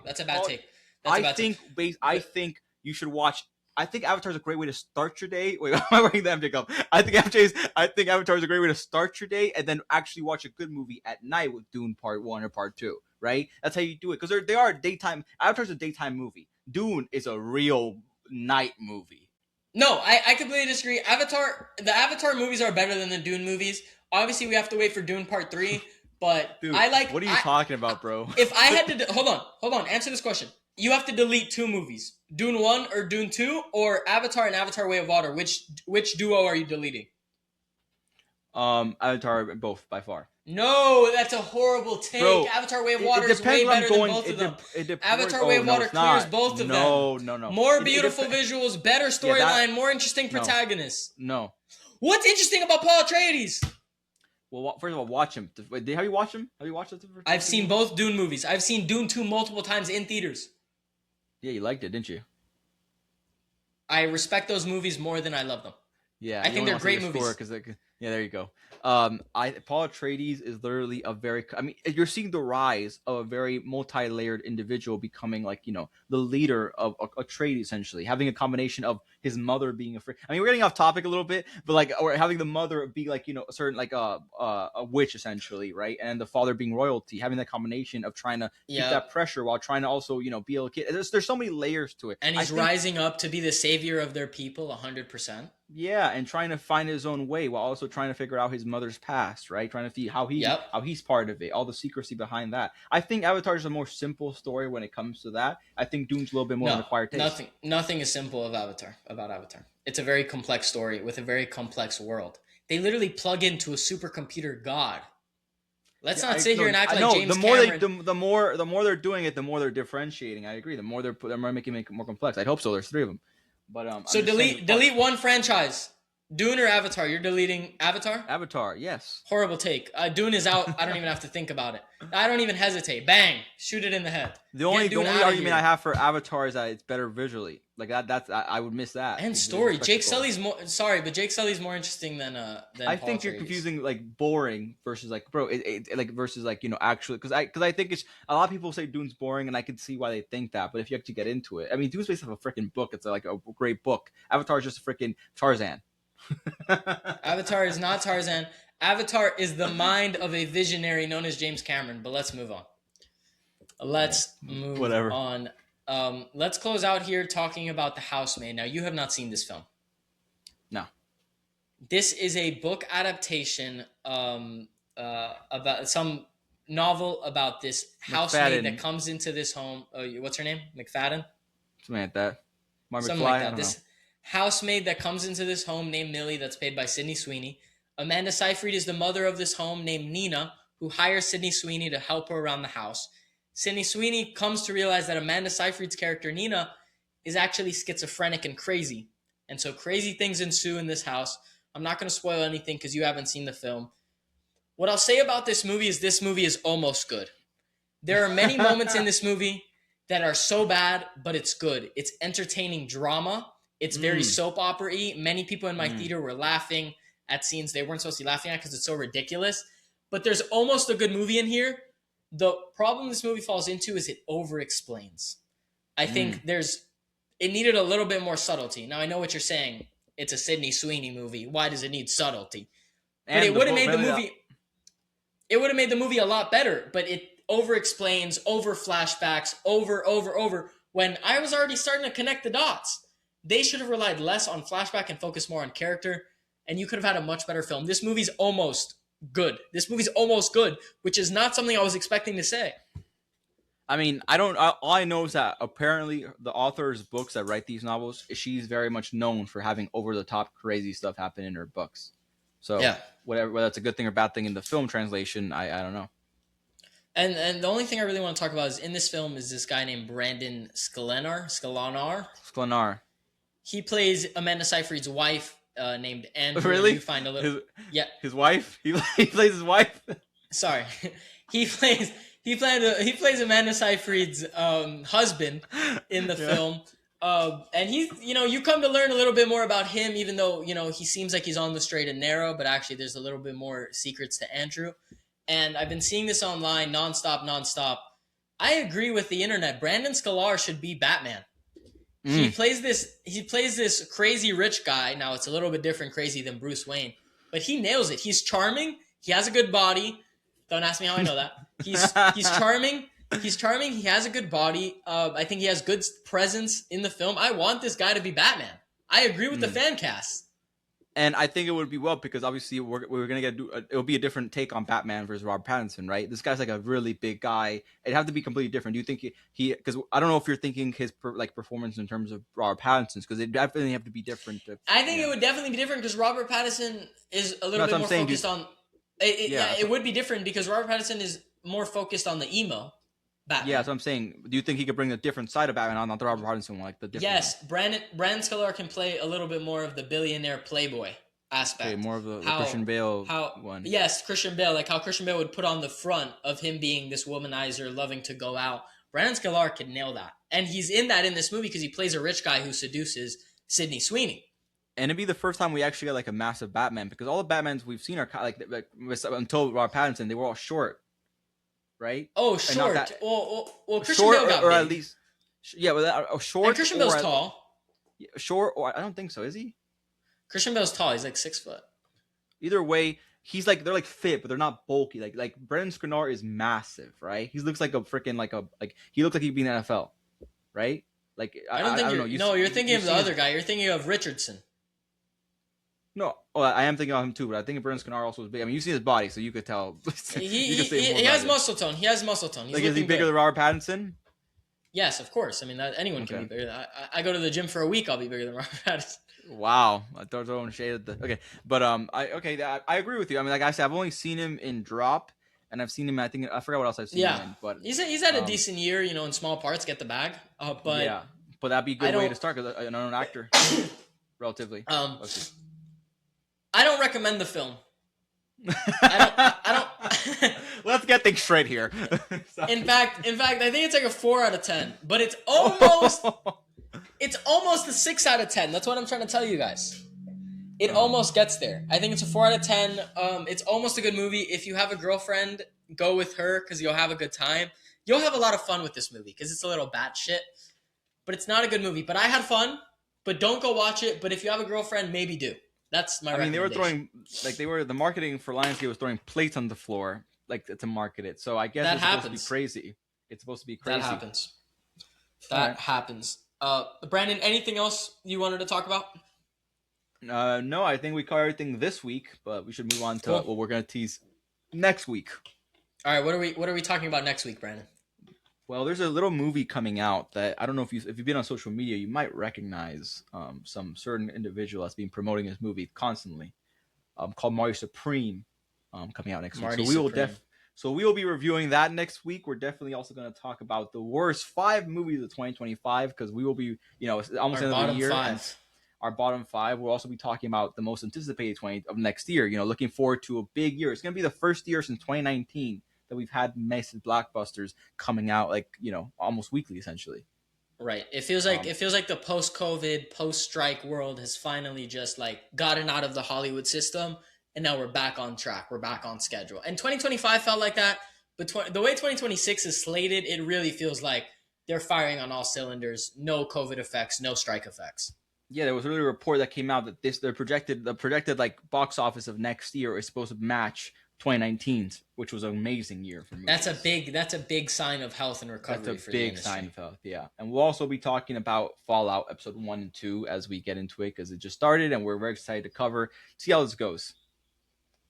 That's a bad take. I think you should watch. I think Avatar is a great way to start your day. Wait, am I wearing them, Jacob? I think Avatar is a great way to start your day, and then actually watch a good movie at night with Dune Part 1 or Part 2. Right? That's how you do it, because they are daytime. Avatar's a daytime movie. Dune is a real night movie. No, I completely disagree. The Avatar movies are better than the Dune movies. Obviously, we have to wait for Dune Part 3, but Dude, I like... What are you talking about, bro? If I had to... Hold on. Answer this question. You have to delete 2 movies. Dune 1 or Dune 2, or Avatar and Avatar Way of Water. Which duo are you deleting? Avatar, both, by far. No, that's a horrible take. Bro, Avatar Way of Water is way better than both of them. Avatar Way of Water clears both of them. No. More beautiful visuals, better storyline, more interesting protagonists. No. What's interesting about Paul Atreides? Well, first of all, watch him. Have you watched him? Have you watched it? I've seen both Dune movies. I've seen Dune 2 multiple times in theaters. Yeah, you liked it, didn't you? I respect those movies more than I love them. Yeah, I think they're great movies. Yeah, there you go. Paul Atreides is literally you're seeing the rise of a very multi-layered individual becoming the leader of Atreides, essentially having a combination of his mother being we're getting off topic a little bit, but or having the mother be a certain a witch essentially, right? And the father being royalty, having that combination of trying to keep that pressure while trying to also be a kid. There's so many layers to it. And he's rising up to be the savior of their people 100%. Yeah, and trying to find his own way while also trying to figure out his mother's past, right? Trying to see how he's part of it, all the secrecy behind that. I think Avatar is a more simple story when it comes to that. I think Dune's a little bit more an acquired taste. Nothing is simple about Avatar. It's a very complex story with a very complex world. They literally plug into a supercomputer god. Let's not sit here and act like James Cameron. The more they're doing it, the more they're differentiating. I agree. The more they're making it more complex. I'd hope so. There's 3 of them. But so delete one franchise. Dune or Avatar? You're deleting Avatar? Avatar, yes. Horrible take. Dune is out. I don't even have to think about it. I don't even hesitate. Bang! Shoot it in the head. The only argument I have for Avatar is that it's better visually. I would miss that. And story. Jake Sully's more more interesting than I think you're confusing boring versus versus actually, because I think it's a lot of people say Dune's boring, and I can see why they think that. But if you actually get into it, Dune's based off a freaking book. It's a great book. Avatar is just a freaking Tarzan. Avatar is not Tarzan. Avatar is the mind of a visionary known as James Cameron. But let's move on. Let's move on. Let's close out here talking about The Housemaid. Now, you have not seen this film. No. This is a book adaptation about some novel about this housemaid that comes into this home. What's her name? McFadden? Something like that. Something like that. This housemaid that comes into this home named Millie, that's played by Sydney Sweeney. Amanda Seyfried is the mother of this home named Nina, who hires Sydney Sweeney to help her around the house. Sydney Sweeney comes to realize that Amanda Seyfried's character, Nina, is actually schizophrenic and crazy. And so crazy things ensue in this house. I'm not going to spoil anything because you haven't seen the film. What I'll say about this movie is almost good. There are many moments in this movie that are so bad, but it's good. It's entertaining drama. It's very soap opera-y. Many people in my theater were laughing at scenes they weren't supposed to be laughing at because it's so ridiculous. But there's almost a good movie in here. The problem this movie falls into is it over-explains. I think it needed a little bit more subtlety. Now, I know what you're saying. It's a Sydney Sweeney movie. Why does it need subtlety? But it would have made the movie... It would have made the movie a lot better, but it over-explains, over-flashbacks, over, when I was already starting to connect the dots. They should have relied less on flashback and focused more on character, and you could have had a much better film. This movie's almost good. Which is not something I was expecting to say. All I know is that apparently the author's books that write these novels, she's very much known for having over-the-top crazy stuff happen in her books. So Yeah. whether that's a good thing or bad thing in the film translation, I don't know. And the only thing I really want to talk about is in this film is this guy named Brandon Sklenar. Sklenar. He plays Amanda Seyfried's wife, named Andrew. Really? You find a little, yeah. His wife. He plays his wife. Sorry, he plays Amanda Seyfried's husband in the film. And he's, you come to learn a little bit more about him, even though, he seems like he's on the straight and narrow, but actually there's a little bit more secrets to Andrew. And I've been seeing this online nonstop. I agree with the internet. Brandon Sklar should be Batman. He plays this crazy rich guy. Now it's a little bit different crazy than Bruce Wayne, but he nails it. He's charming. He has a good body. Don't ask me how I know that. He's charming. He's charming. He has a good body. I think he has good presence in the film. I want this guy to be Batman. I agree with the fan cast. And I think it would be well because obviously we're gonna it'll be a different take on Batman versus Robert Pattinson, right? This guy's like a really big guy. It'd have to be completely different. Do you think he? Because I don't know if you're thinking his performance in terms of Robert Pattinson's, because it definitely have to be different. I think it would definitely be different because Robert Pattinson is a little bit more focused on. It would be different because Robert Pattinson is more focused on the emo Batman. Yeah, that's what I'm saying. Do you think he could bring a different side of Batman on, not the Robert Pattinson one, like the different? Yes, Brandon Sklar can play a little bit more of the billionaire playboy aspect. Okay, more of the Christian Bale one. Yes, Christian Bale, like how Christian Bale would put on the front of him being this womanizer, loving to go out. Brandon Sklar can nail that, and he's in that in this movie because he plays a rich guy who seduces Sydney Sweeney. And it'd be the first time we actually got like a massive Batman, because all the Batmans we've seen are like until Robert Pattinson, they were all short, right? Oh, short. Well, Christian Bale got or big. At least, short. And Christian Bale's tall. Short, or I don't think so. Is he? Christian Bale's tall. He's like 6 foot. Either way, they're like fit, but they're not bulky. Like Brendan Sklar is massive, right? He looks like a freaking he looks like he'd be in the NFL, right? Like I don't think you're thinking of the other guy. You're thinking of Richardson. No, I am thinking of him too, but I think Brendan Sklar also was big. I mean, you see his body, so you could tell. He has muscle tone. He has muscle tone. Is he bigger than Robert Pattinson? Yes, of course. I mean, anyone can be bigger. I go to the gym for a week. I'll be bigger than Robert Pattinson. Wow, I thought throwing shade at the but I agree with you. I mean, like I said, I've only seen him in Drop, and I've seen him. I forgot what else I've seen him in, but he's had a decent year, in small parts, get the bag. But that'd be a good way to start because an unknown actor, relatively. I don't recommend the film. I don't. Let's get things straight here. In fact, I think it's like a 4 out of 10, but it's almost. It's almost a 6 out of 10. That's what I'm trying to tell you guys. It almost gets there. I think it's a 4 out of 10. It's almost a good movie. If you have a girlfriend, go with her because you'll have a good time. You'll have a lot of fun with this movie because it's a little batshit. But it's not a good movie. But I had fun. But don't go watch it. But if you have a girlfriend, maybe do. That's my recommendation. They were throwing, the marketing for Lionsgate was throwing plates on the floor, to market it. So I guess it's supposed to be crazy. It's supposed to be crazy. That happens. Brandon, anything else you wanted to talk about? No, I think we covered everything this week, but we should move on to what we're going to tease next week. All right, what are we talking about next week, Brandon? Well, there's a little movie coming out that I don't know if you've been on social media, you might recognize some certain individual that's been promoting this movie constantly, called Marty Supreme, coming out next week. So we will be reviewing that next week. We're definitely also going to talk about the worst 5 movies of 2025 because we will be, it's almost the end of the year. Our bottom 5. We'll also be talking about the most anticipated of next year. Looking forward to a big year. It's going to be the first year since 2019 that we've had massive blockbusters coming out almost weekly, essentially. Right. It feels like the post-COVID, post-strike world has finally just gotten out of the Hollywood system, and now we're back on track. We're back on schedule. And 2025 felt like that, but the way 2026 is slated, it really feels like they're firing on all cylinders. No COVID effects, no strike effects. Yeah, there was a report that came out that the projected box office of next year is supposed to match 2019's, which was an amazing year for me. That's a big sign of health and recovery. That's a big sign of health, yeah. And we'll also be talking about Fallout episode 1 and 2 as we get into it because it just started and we're very excited to see how this goes.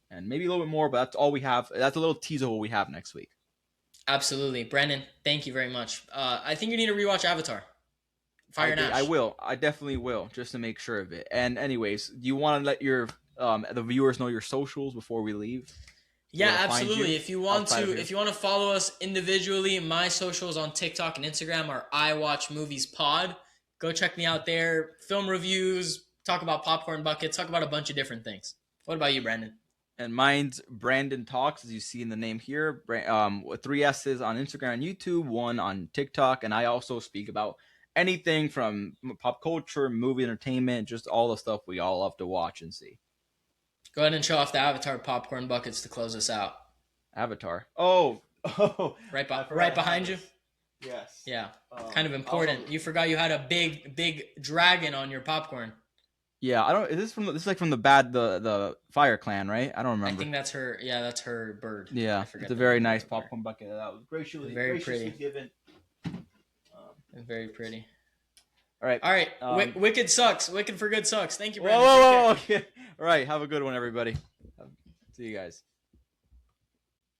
And maybe a little bit more, but that's all we have. That's a little teaser of what we have next week. Absolutely. Brandon, thank you very much. I think you need to rewatch Avatar. Fire and Ash. I will. I definitely will, just to make sure of it. And anyways, do you want to let your the viewers know your socials before we leave? Yeah, Where to find absolutely. you If you want outside of to, here? if you want to follow us individually, my socials on TikTok and Instagram are I Watch Movies Pod. Go check me out there. Film reviews, talk about popcorn buckets, talk about a bunch of different things. What about you, Brandon? And mine's Brandon Talks, as you see in the name here. With 3 S's on Instagram and YouTube, 1 on TikTok, and I also speak about anything from pop culture, movie entertainment, just all the stuff we all love to watch and see. Go ahead and show off the Avatar popcorn buckets to close us out. Avatar. Oh, right behind you. Yes. Yeah, kind of important. Also, you forgot you had a big dragon on your popcorn. Yeah, I don't. This is like from the Fire Clan, right? I don't remember. I think that's her. Yeah, that's her bird. Yeah, it's a very nice popcorn bucket. That was graciously pretty given. Very pretty. All right. Wicked sucks. Wicked for good sucks. Thank you, Brandon. Whoa. Okay. All right. Have a good one, everybody. See you guys.